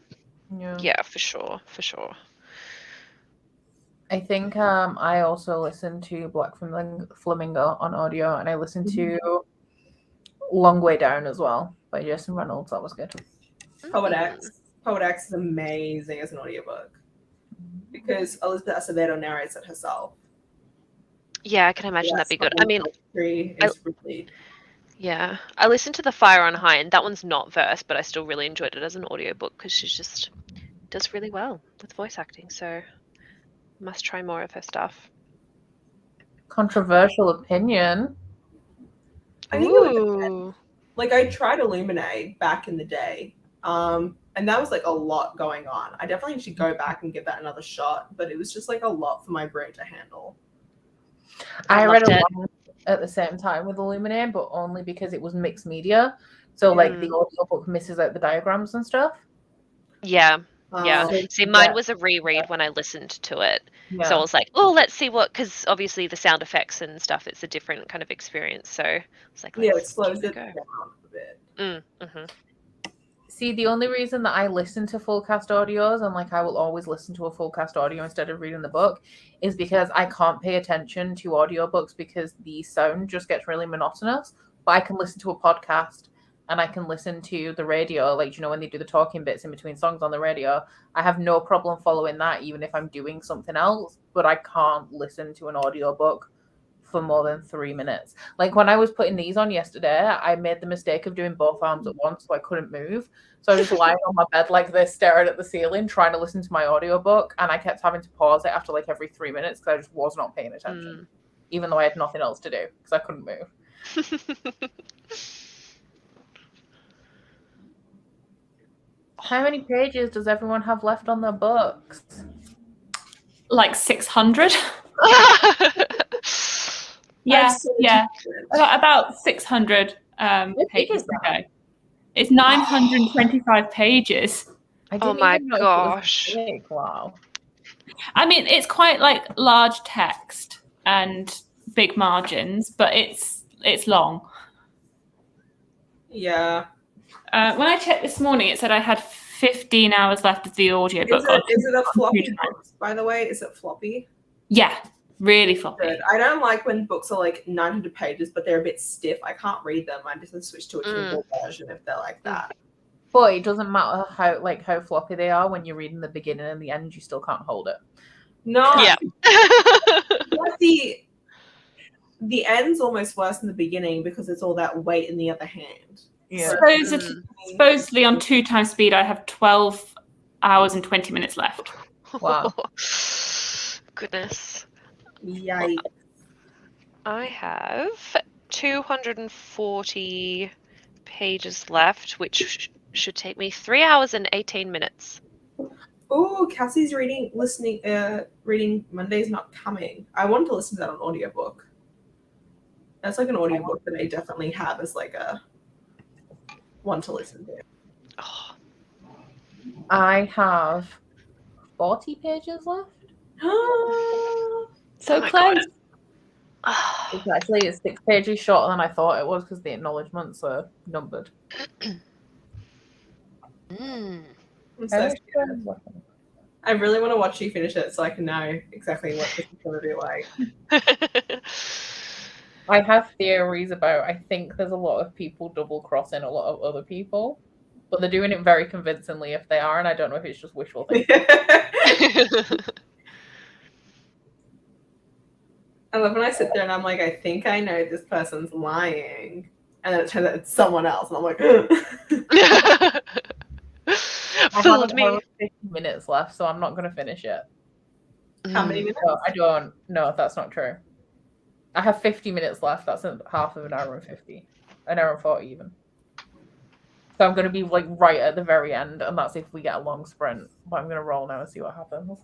Yeah, for sure. I think I also listened to Black Flamingo on audio, and I listened to Long Way Down as well by Jason Reynolds. That was good. Poet X is amazing as an audiobook, because Elizabeth Acevedo narrates it herself. Yeah, I can imagine that'd be good. I mean, I listened to The Fire on High, and that one's not verse, but I still really enjoyed it as an audiobook because she just does really well with voice acting. So must try more of her stuff. Controversial opinion. I think like I tried Illuminate back in the day, and that was like a lot going on. I definitely should go back and give that another shot, but it was just like a lot for my brain to handle. I read a lot at the same time with Illuminate, but only because it was mixed media. So like the audiobook misses out the diagrams and stuff. Yeah. See, mine was a reread when I listened to it. So I was like, oh, let's see what, because obviously the sound effects and stuff, it's a different kind of experience. So it's like, it slows it down a bit. See, the only reason that I listen to full cast audios, and like I will always listen to a full cast audio instead of reading the book, is because I can't pay attention to audiobooks because the sound just gets really monotonous. But I can listen to a podcast and I can listen to the radio, like, you know, when they do the talking bits in between songs on the radio. I have no problem following that, even if I'm doing something else, but I can't listen to an audiobook for more than 3 minutes. Like when I was putting these on yesterday, I made the mistake of doing both arms at once, so I couldn't move. So I was just lying on my bed like this, staring at the ceiling, trying to listen to my audiobook, and I kept having to pause it after like every 3 minutes because I just was not paying attention, even though I had nothing else to do because I couldn't move. How many pages does everyone have left on their books? Like 600. Yeah. About 600 pages to go. It's 925 pages. Oh my gosh. Wow. I mean, it's quite like large text and big margins, but it's long. Yeah. When I checked this morning, it said I had 15 hours left of the audiobook. Is it a floppy book, by the way? Is it floppy? Yeah, really floppy. Good. I don't like when books are like 900 pages, but they're a bit stiff. I can't read them. I just switch to a Kindle version if they're like that. But it doesn't matter how floppy they are. When you're reading the beginning and the end, you still can't hold it. No. Yeah. But the end's almost worse than the beginning because it's all that weight in the other hand. Yeah. Supposedly on 2 times speed, I have 12 hours and 20 minutes left. Wow. Goodness. Yikes. I have 240 pages left, which should take me 3 hours and 18 minutes. Oh, Cassie's reading Monday's Not Coming. I wanted to listen to that on audiobook. That's like an audiobook that I definitely have as like a one to listen to. Oh. I have 40 pages left. So close. It's actually 6 pages shorter than I thought it was because the acknowledgements are numbered. I'm so scared. I really want to watch you finish it so I can know exactly what this is going to be like. I have theories about, I think there's a lot of people double crossing a lot of other people, but they're doing it very convincingly if they are, and I don't know if it's just wishful thinking. I love when I sit there and I'm like, I think I know this person's lying, and then it turns out it's someone else, and I'm like, Fooled me. I have 50 minutes left, so I'm not going to finish it. How many minutes? No, I don't. No, that's not true. I have 50 minutes left. That's half of an hour and 50. An hour and 40 even. So I'm going to be like right at the very end, and that's if we get a long sprint. But I'm going to roll now and see what happens.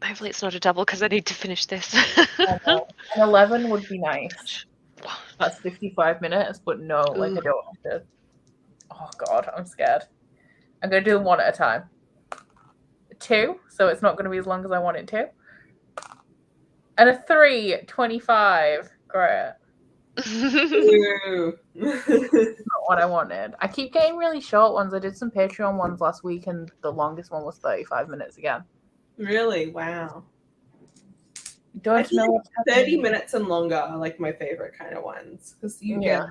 Hopefully it's not a double because I need to finish this. An 11 would be nice. That's 55 minutes, but no, like I don't have to. Oh God, I'm scared. I'm going to do them one at a time. 2, so it's not going to be as long as I want it to. And a 3, 25. Great. Not what I wanted. I keep getting really short ones. I did some Patreon ones last week, and the longest one was 35 minutes again. Really? Wow. Don't know like 30 minutes and longer are like my favorite kind of ones because you get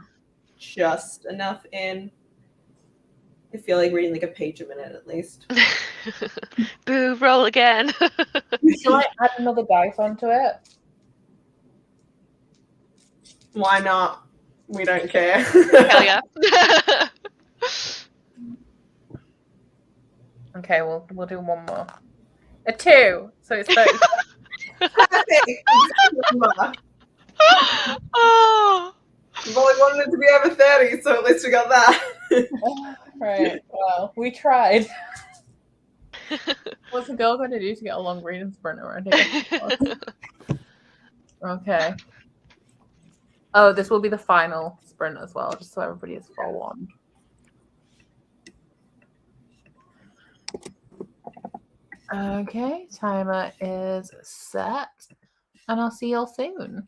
just enough in. I feel like reading like a page a minute at least. Boo, roll again. Shall I add another dice onto it? Why not? We don't care. Hell yeah. Okay, we'll do one more. A 2, so it's 30. Oh. We've only wanted it to be over 30, so at least we got that. Right. Well, we tried. What's a girl going to do to get a long reading sprint around here? Okay. Oh, this will be the final sprint as well, just so everybody is forewarned. Okay, timer is set, and I'll see you all soon.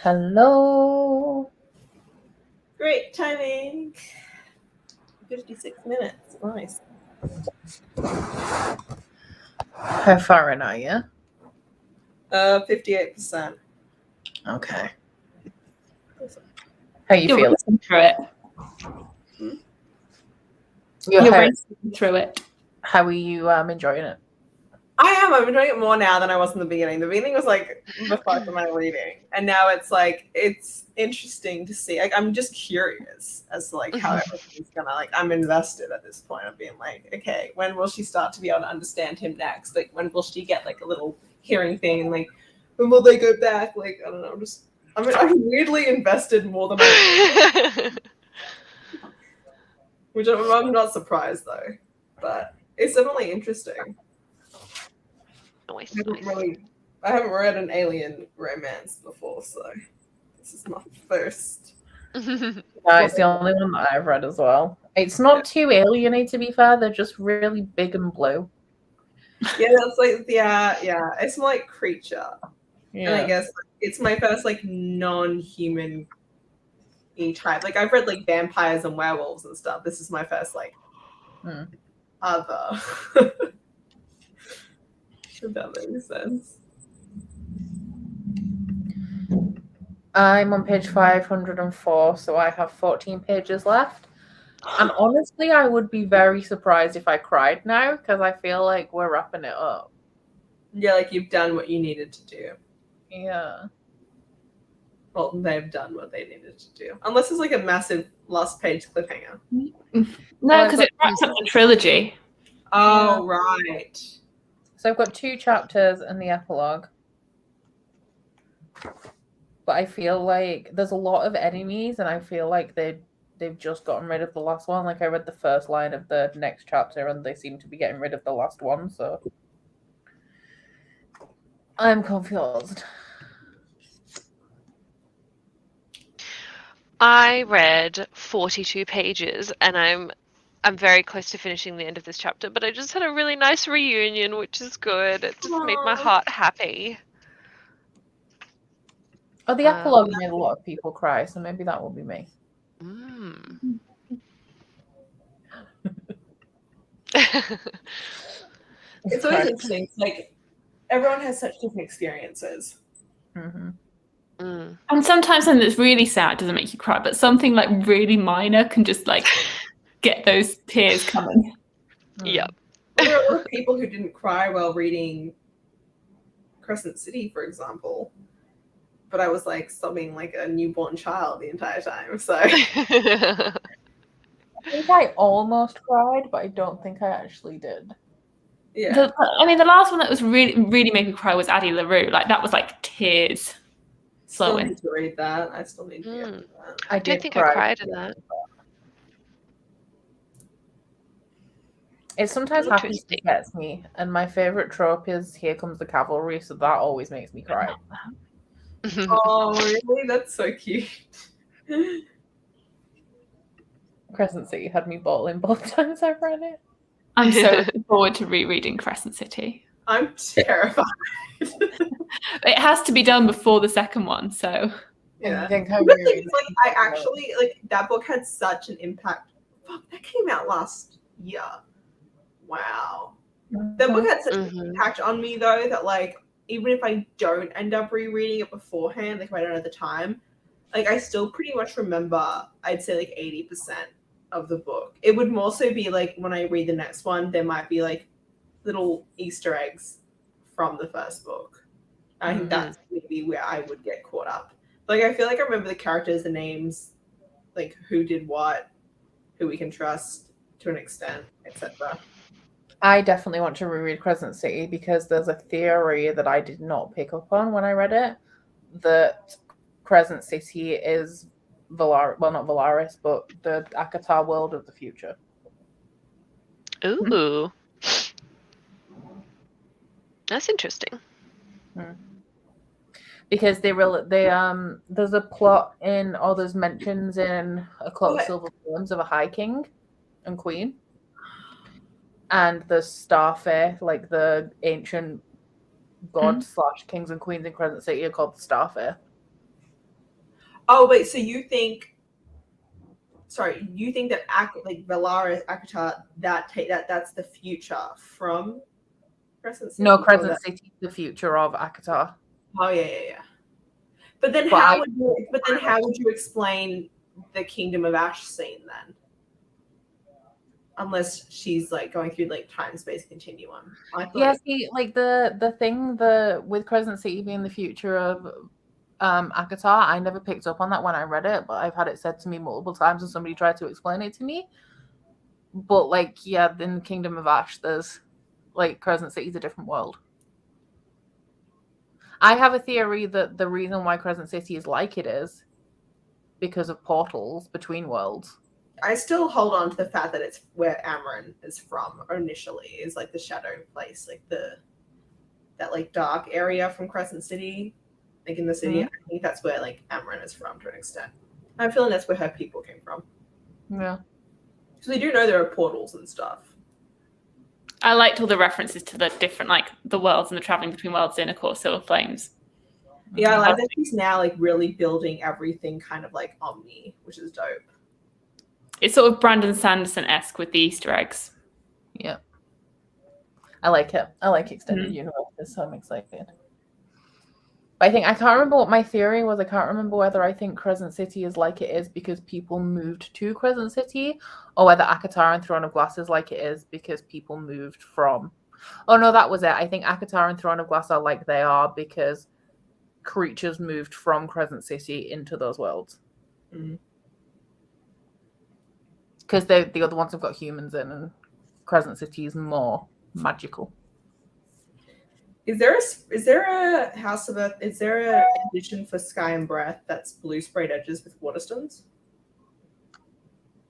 Hello. Great timing. 56 minutes. Nice. How far in are you? 58%. Okay. How you You're feeling? racing through it. You're racing through it. How are you enjoying it? I'm enjoying it more now than I was in the beginning. The beginning was like the fuck am I reading? And now it's like it's interesting to see. Like I'm just curious as to like how everything's gonna like I'm invested at this point of being like, okay, when will she start to be able to understand him next? Like when will she get like a little hearing thing and like when will they go back? Like I don't know, I'm weirdly invested more than I which I'm not surprised though. But it's definitely interesting. Nice. I haven't read an alien romance before, so this is my first. No, it's the only one that I've read as well. It's not too alieny, to be fair. They're just really big and blue. Yeah, that's like it's more like creature. Yeah. And I guess it's my first like non-human type. Like I've read like vampires and werewolves and stuff. This is my first like other. If that makes sense. I'm on page 504, so I have 14 pages left. And honestly, I would be very surprised if I cried now because I feel like we're wrapping it up. Yeah, like you've done what you needed to do. Yeah. Well, they've done what they needed to do. Unless it's like a massive last page cliffhanger. No, because it wraps up the trilogy. Oh, right. So I've got 2 chapters and the epilogue. But I feel like there's a lot of enemies and I feel like they've just gotten rid of the last one. Like I read the first line of the next chapter and they seem to be getting rid of the last one, so I'm confused. I read 42 pages and I'm very close to finishing the end of this chapter, but I just had a really nice reunion, which is good. It just made my heart happy. Oh, the epilogue made a lot of people cry, so maybe that will be me. It's always interesting. Like everyone has such different experiences. Mm-hmm. And sometimes something that's really sad doesn't make you cry, but something like really minor can just like get those tears coming. Yep. Well, there are a lot of people who didn't cry while reading Crescent City, for example. But I was like sobbing like a newborn child the entire time. So I think I almost cried, but I don't think I actually did. Yeah. The last one that was really made me cry was Addie LaRue. Like that was like tears flowing. Still need to read that. I still need to get to that. I don't think I cried in that. It sometimes happens to get me, and my favorite trope is "Here comes the cavalry," so that always makes me cry. Oh, really? That's so cute. Crescent City had me bawling both times I've read it. I'm so looking forward to rereading Crescent City. I'm terrified. It has to be done before the second one, so yeah. I actually like that book had such an impact. Fuck, that came out last year. Wow. That book had such an impact on me though that like even if I don't end up rereading it beforehand, like if I don't have the time, like I still pretty much remember, I'd say like 80% of the book. It would more so be like when I read the next one, there might be like little Easter eggs from the first book. I think that's maybe where I would get caught up. Like I feel like I remember the characters, the names, like who did what, who we can trust to an extent, etc. I definitely want to reread Crescent City because there's a theory that I did not pick up on when I read it, that Crescent City is not Valaris, but the Akatar world of the future. Ooh. That's interesting. Because there's a plot in, or there's mentions in A Cloak of Silver Flames of a High King and Queen. And the Starfae, like the ancient gods / kings and queens in Crescent City, are called the Starfae. Oh wait, so you think? Sorry, you think that like Valara Akatar that's the future from Crescent City? No, Crescent City is the future of Akatar. Oh yeah. But then But how would you explain the Kingdom of Ash scene then? Unless she's like going through like time space continuum. Yeah, see, like the thing with Crescent City being the future of Akatar, I never picked up on that when I read it, but I've had it said to me multiple times and somebody tried to explain it to me. But like, yeah, in the Kingdom of Ash, there's like Crescent City's a different world. I have a theory that the reason why Crescent City is like it is because of portals between worlds. I still hold on to the fact that it's where Amarin is from initially, is like the shadow place, like that like dark area from Crescent City, like in the city. I think that's where like Amarin is from to an extent. I'm feeling that's where her people came from. Yeah. So we do know there are portals and stuff. I liked all the references to the different, like, the worlds and the traveling between worlds in, of course, Silver Flames. Yeah, I like that he's now, like, really building everything kind of like Omni, which is dope. It's sort of Brandon Sanderson-esque with the Easter eggs. Yeah. I like it. I like extended universes, so I'm excited. But I can't remember what my theory was. I can't remember whether I think Crescent City is like it is because people moved to Crescent City, or whether Akatar and Throne of Glass is like it is because people moved from. Oh no, that was it. I think Akatar and Throne of Glass are like they are because creatures moved from Crescent City into those worlds. Because the other ones have got humans in, and Crescent City is more magical. Is there a House of Earth? Is there an edition for Sky and Breath that's blue sprayed edges with Waterstones?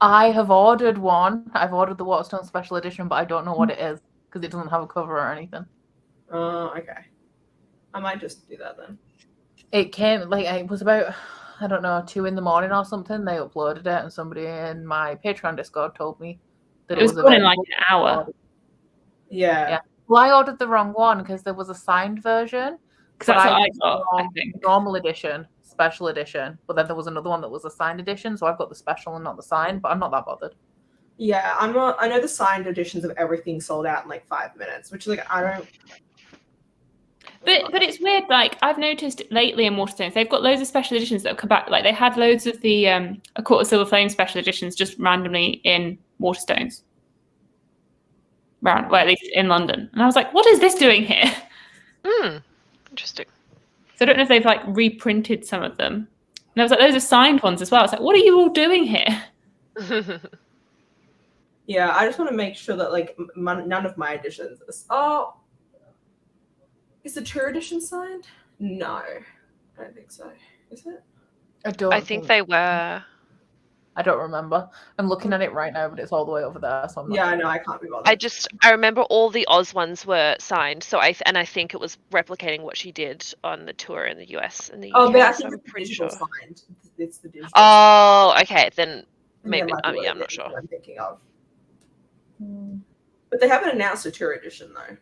I have ordered one. I've ordered the Waterstone Special Edition, but I don't know what it is because it doesn't have a cover or anything. Okay. I might just do that then. It came like it was about 2 a.m. or something. They uploaded it, and somebody in my Patreon Discord told me that it was gone in like an hour. Yeah. Well, I ordered the wrong one because there was a signed version. Because that's what I got, I think. Normal edition, special edition. But then there was another one that was a signed edition, so I've got the special and not the signed, but I'm not that bothered. Yeah, I'm not. I know the signed editions of everything sold out in like 5 minutes, which like I don't. But it's weird. Like I've noticed lately in Waterstones, they've got loads of special editions that have come back. Like they had loads of the A Court of Silver Flame special editions just randomly in Waterstones. Well, at least in London. And I was like, what is this doing here? Interesting. So I don't know if they've like reprinted some of them. And there was like those are signed ones as well. I was like, what are you all doing here? Yeah, I just want to make sure that like none of my editions. Is the tour edition signed? No, I don't think so. Is it? I think they were. I don't remember. I'm looking at it right now, but it's all the way over there. So I'm not I know I can't be bothered. I remember all the Oz ones were signed, so I think it was replicating what she did on the tour in the US and the UK. Oh, but I so think I'm it's pretty digital sure. signed. It's the digital. Oh, okay, then maybe. I'm not sure. I'm thinking of. But they haven't announced a tour edition though.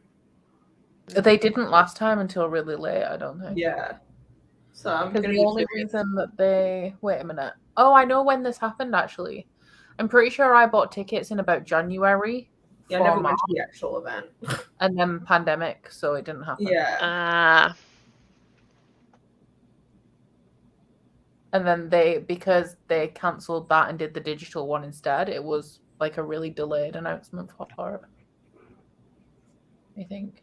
They didn't last time until really late, I don't think. Yeah. So I'm because gonna the only reason that they wait a minute. Oh, I know when this happened actually. I'm pretty sure I bought tickets in about January. Yeah, I never went to the actual event. And then pandemic, so it didn't happen. Yeah. And then because they cancelled that and did the digital one instead, it was like a really delayed announcement for it. I think.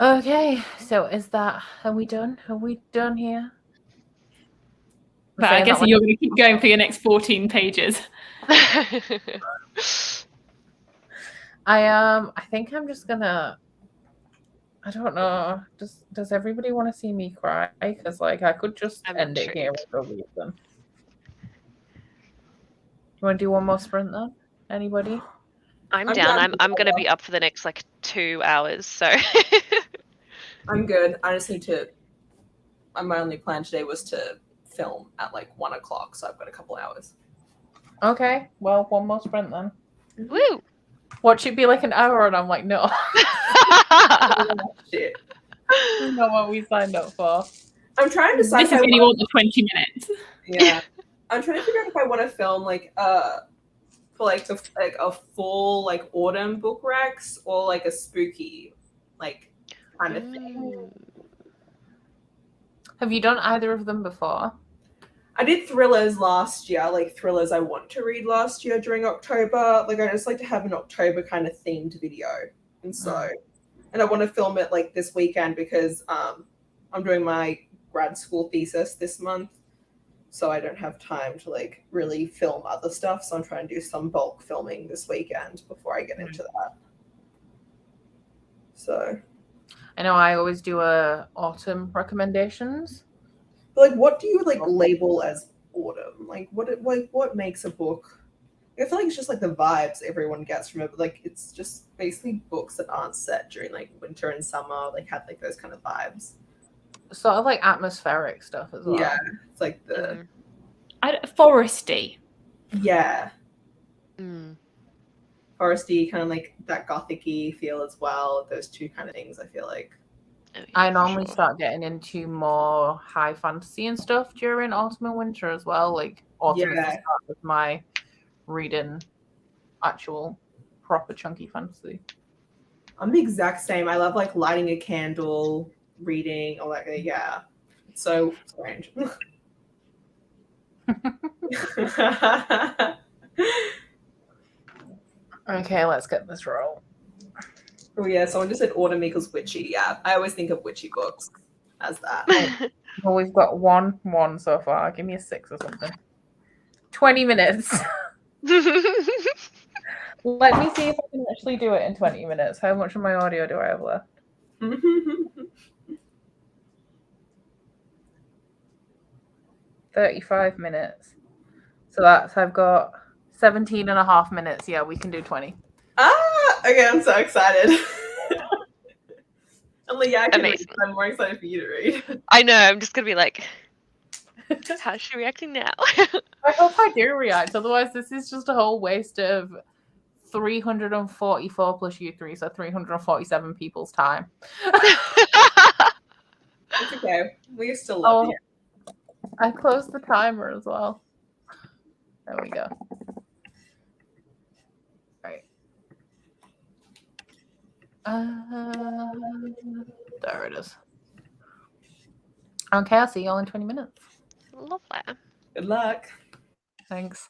Okay, so are we done? Are we done here? But I guess you're going to keep going for your next 14 pages. I think I'm just gonna. I don't know. Does everybody want to see me cry? Because like I could just end it here with a reason. You want to do one more sprint then? Anybody? I'm down. I'm going to be up for the next like 2 hours, so. I'm good. I just need to. My only plan today was to film at like 1 o'clock, so I've got a couple hours. Okay, well, one more sprint then. Woo! Watch it be like an hour, and I'm like, no. Shit. is not what we signed up for. I'm trying to decide This is when you want the 20 minutes. Yeah. I'm trying to figure out if I want to film like for like a full like autumn book rex or like a spooky like kind of thing. Have you done either of them before? I did thrillers last year, like thrillers I want to read last year during October. Like I just like to have an October kind of themed video. And so and I want to film it like this weekend because I'm doing my grad school thesis this month. So I don't have time to like really film other stuff. So I'm trying to do some bulk filming this weekend before I get into that. So I know I always do autumn recommendations. But like, what do you like label as autumn? Like what makes a book? I feel like it's just like the vibes everyone gets from it. But like it's just basically books that aren't set during like winter and summer. Like have like those kind of vibes. Sort of like atmospheric stuff as well. Yeah, it's like the foresty. Yeah. Foresty, kind of like that gothic-y feel as well. Those two kind of things I feel like. I normally start getting into more high fantasy and stuff during autumn and winter as well. Like autumn is the start of my reading actual proper chunky fantasy. I'm the exact same. I love like lighting a candle, reading, all that. Yeah. It's so strange. Okay, let's get this roll. Oh yeah, someone just said autumn equals witchy. Yeah, I always think of witchy books as that. Well, we've got one so far. Give me a 6 or something. 20 minutes. Let me see if I can actually do it in 20 minutes. How much of my audio do I have left? 35 minutes. So I've got 17 and a half minutes. Yeah, we can do 20. Okay, I'm so excited. I'm like, yeah, I can read. I'm more excited for you to read. I know, I'm just gonna be like, how's she reacting now? I hope I do react, otherwise this is just a whole waste of 344 plus you 3, so 347 people's time. It's okay. We still love you. I closed the timer as well. There we go. Right. There it is. Okay, I'll see you all in 20 minutes. Lovely. Good luck. Thanks.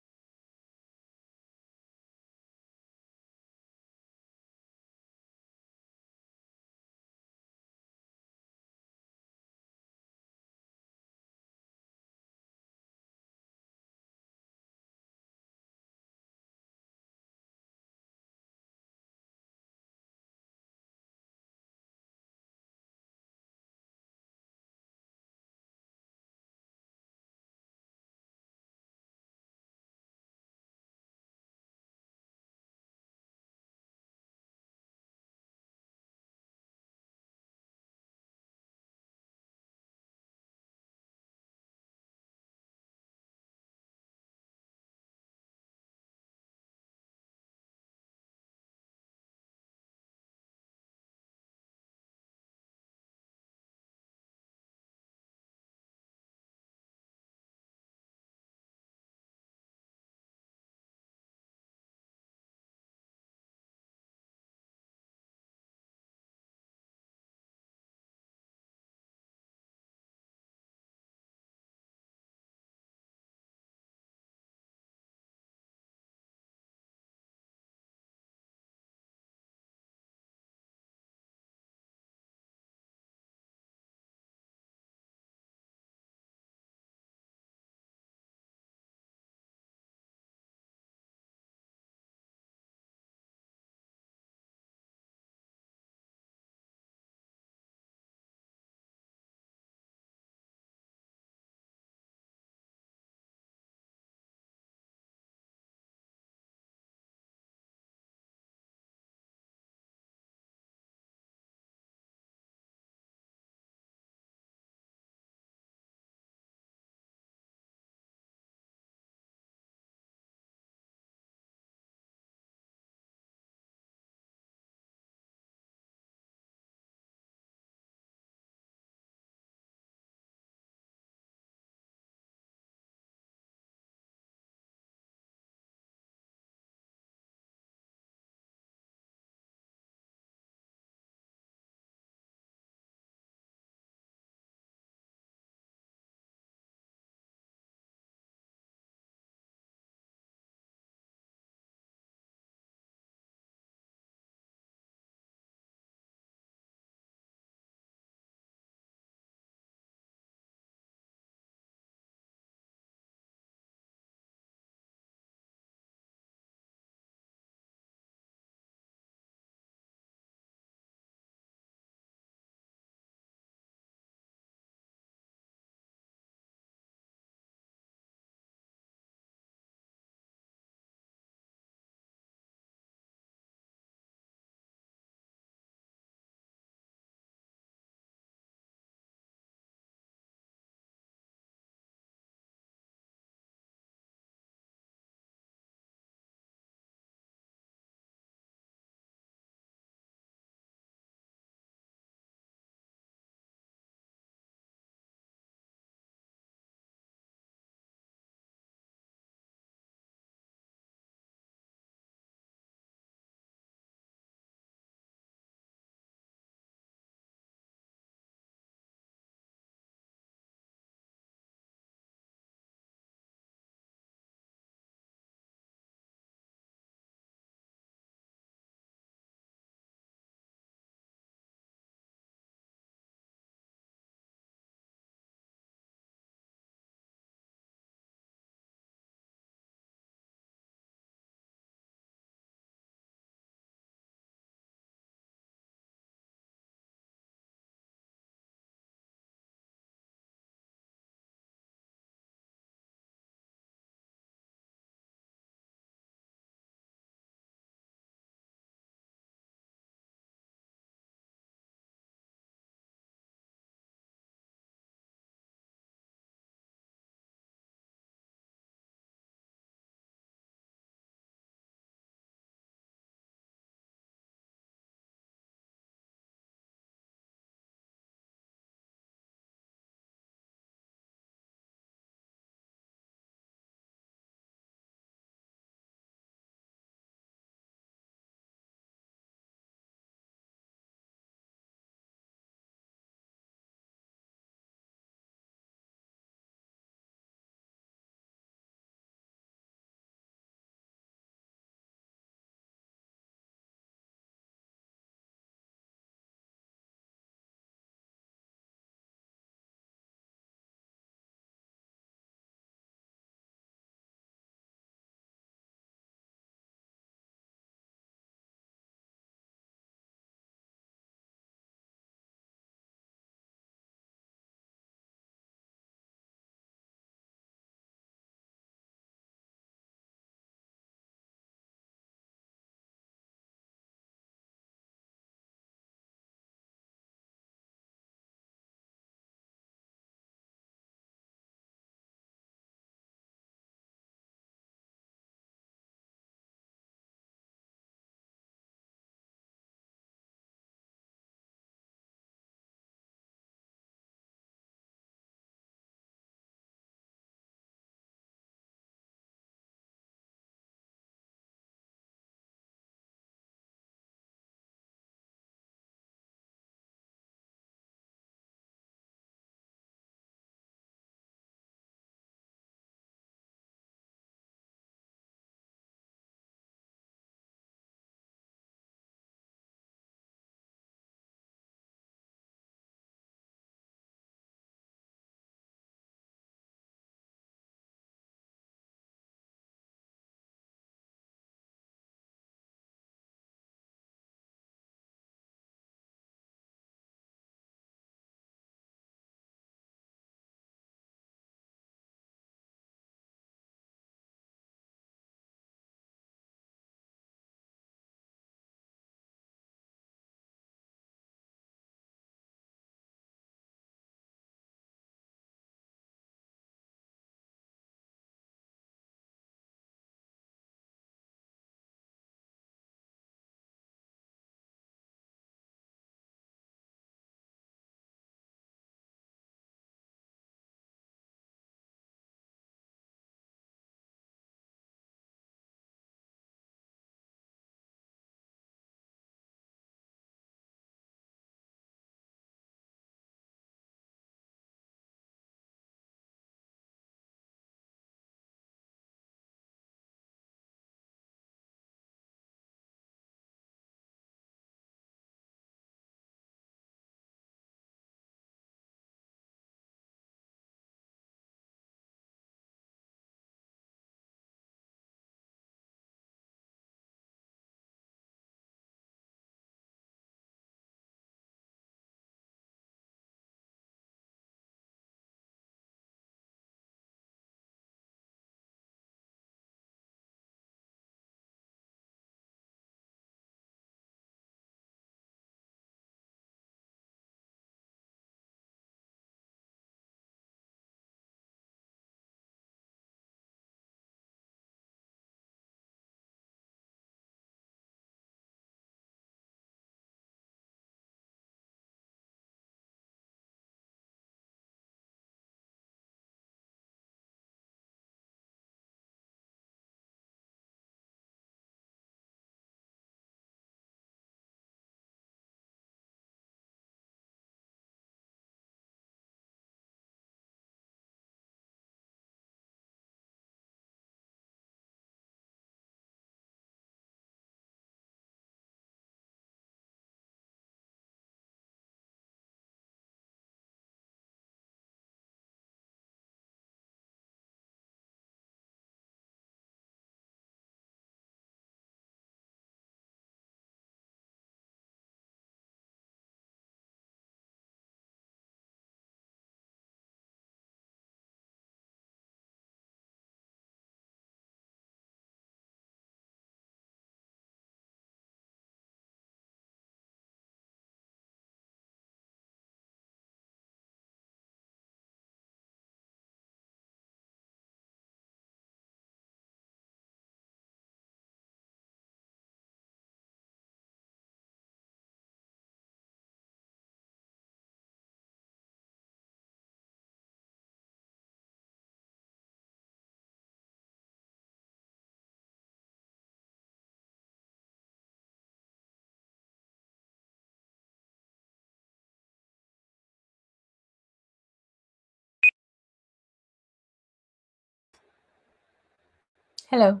Hello.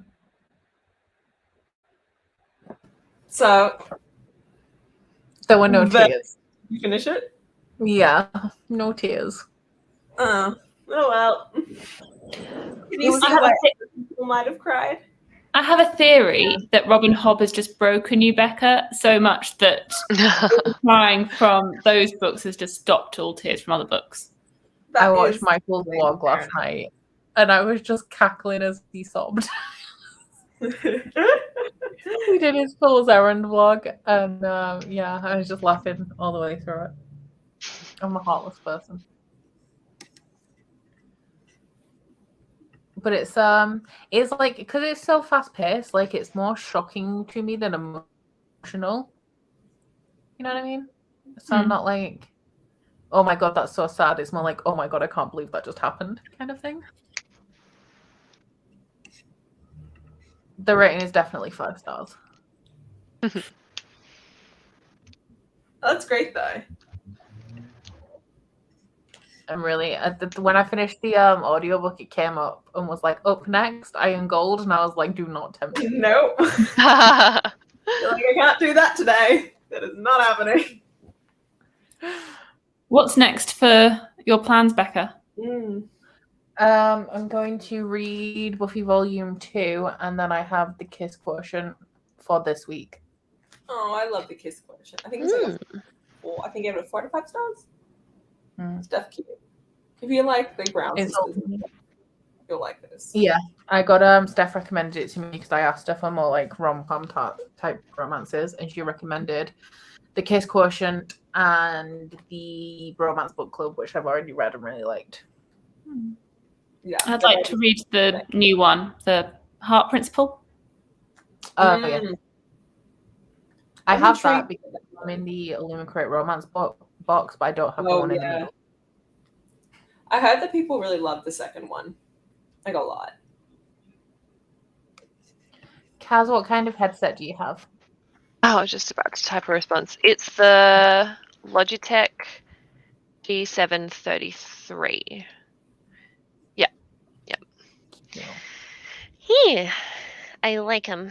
So, There were no But- tears. you finish it? Yeah, no tears. Oh well. Can you was- see I have, why a people might have cried? I have a theory that Robin Hobb has just broken you, Becca, so much that crying from those books has just stopped all tears from other books. I That watched is- Michael's vlog last night, and I was just cackling as he sobbed. He did his Fool's Errand vlog, and yeah, I was just laughing all the way through it. I'm a heartless person. But it's like, because it's so fast paced, like it's more shocking to me than emotional. You know what I mean? So I'm not like, oh my god, that's so sad. It's more like, oh my god, I can't believe that just happened, kind of thing. The rating is definitely 5 stars. That's great though. I'm really when I finished the audiobook, it came up and was like, up next, Iron Gold, and I was like, do not tempt me. Nope. You're like, I can't do that today. That is not happening. What's next for your plans, Becca? I'm going to read Buffy Volume 2, and then I have the Kiss Quotient for this week. Oh, I love the Kiss Quotient. I think it's like a 4. I think I gave it 4 to 5 stars. Stuff cute. If you like the Brown sisters, you'll like this. Yeah, I got Steph recommended it to me because I asked her for more like rom-com type romances, and she recommended the Kiss Quotient and the Romance Book Club, which I've already read and really liked. Yeah, I'd like to read the new one, the Heart Principle. Oh yeah, I I'm have that intrigued. because I'm in the Illumicrate romance box, but I don't have the Oh, one in the yeah. middle. I heard that people really love the second one. Like a lot. Kaz, what kind of headset do you have? I was just about to type a response. It's the Logitech G733. Yeah. Yeah. I like them.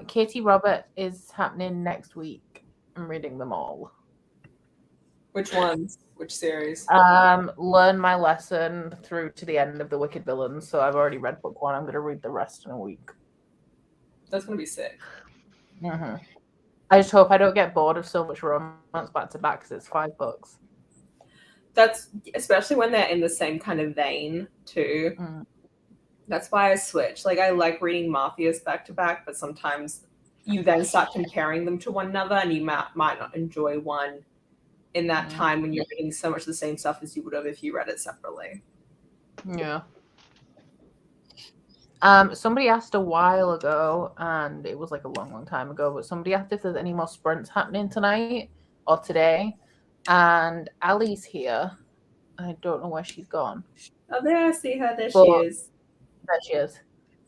Katie Robert is happening next week. I'm reading them all. Which ones? Which series? Learn my lesson through to the end of the Wicked Villains. So I've already read book 1. I'm going to read the rest in a week. That's gonna be sick. I just hope I don't get bored of so much romance back to back because it's 5 books. That's especially when they're in the same kind of vein too. That's why I switch. Like I like reading Mafias back to back, but sometimes you then start comparing them to one another, and you might not enjoy one in that time when you're reading so much of the same stuff as you would have if you read it separately. Yeah. Somebody asked a while ago, and it was like a long time ago, but somebody asked if there's any more sprints happening tonight or today. And Ali's here. I don't know where she's gone. Oh, there I see her. There she But- is. There she is.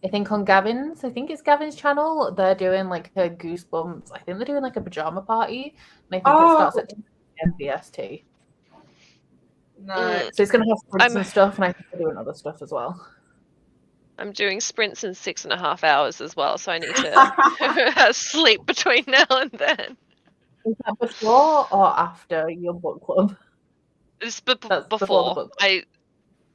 I think on Gavin's, it's Gavin's channel, they're doing like her Goosebumps. I think they're doing like a pajama party. And I think it starts at 10 BST. No. So it's going to have sprints and stuff, and I think they're doing other stuff as well. I'm doing sprints in 6.5 hours as well, so I need to sleep between now and then. Is that before or after your book club? It's That's before the before. book. I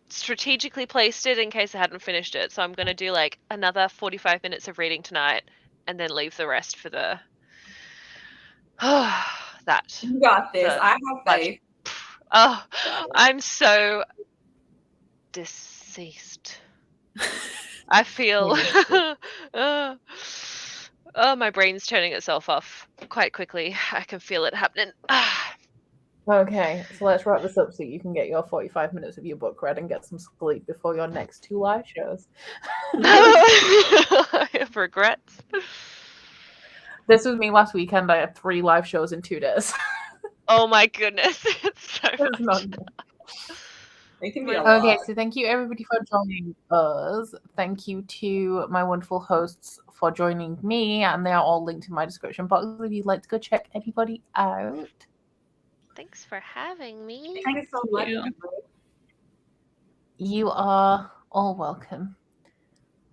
strategically placed it in case I hadn't finished it, so I'm going to do like another 45 minutes of reading tonight and then leave the rest for the that. You got this. I have faith. Oh, I'm so deceased. I feel oh, my brain's turning itself off quite quickly. I can feel it happening. Okay, so let's wrap this up so you can get your 45 minutes of your book read and get some sleep before your next 2 live shows. I have regrets. This was me last weekend. I had 3 live shows in 2 days. Oh my goodness, it's so It's not much. It can be a Okay, lot. so thank you everybody for joining us. Thank you to my wonderful hosts for joining me, and they are all linked in my description box if you'd like to go check anybody out. Thanks for having me. Thanks so much. you. You are all welcome.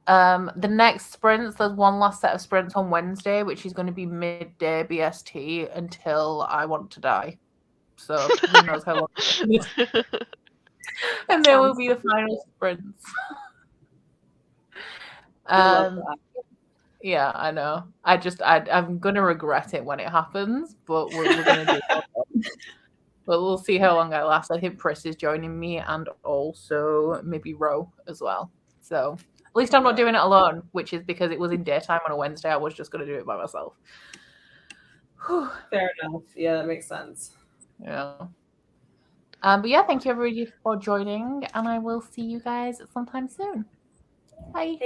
The next sprints, there's one last set of sprints on Wednesday, which is going to be midday BST until I want to die. So who knows how long. And there will be the final sprints. Yeah, I know. I'm gonna regret it when it happens, but we're gonna do it. But we'll see how long I last. I think Pris is joining me, and also maybe Ro as well. So at least I'm not doing it alone, which is because it was in daytime on a Wednesday. I was just gonna do it by myself. Whew. Fair enough. Yeah, that makes sense. Yeah. But yeah, thank you everybody for joining, and I will see you guys sometime soon. Bye.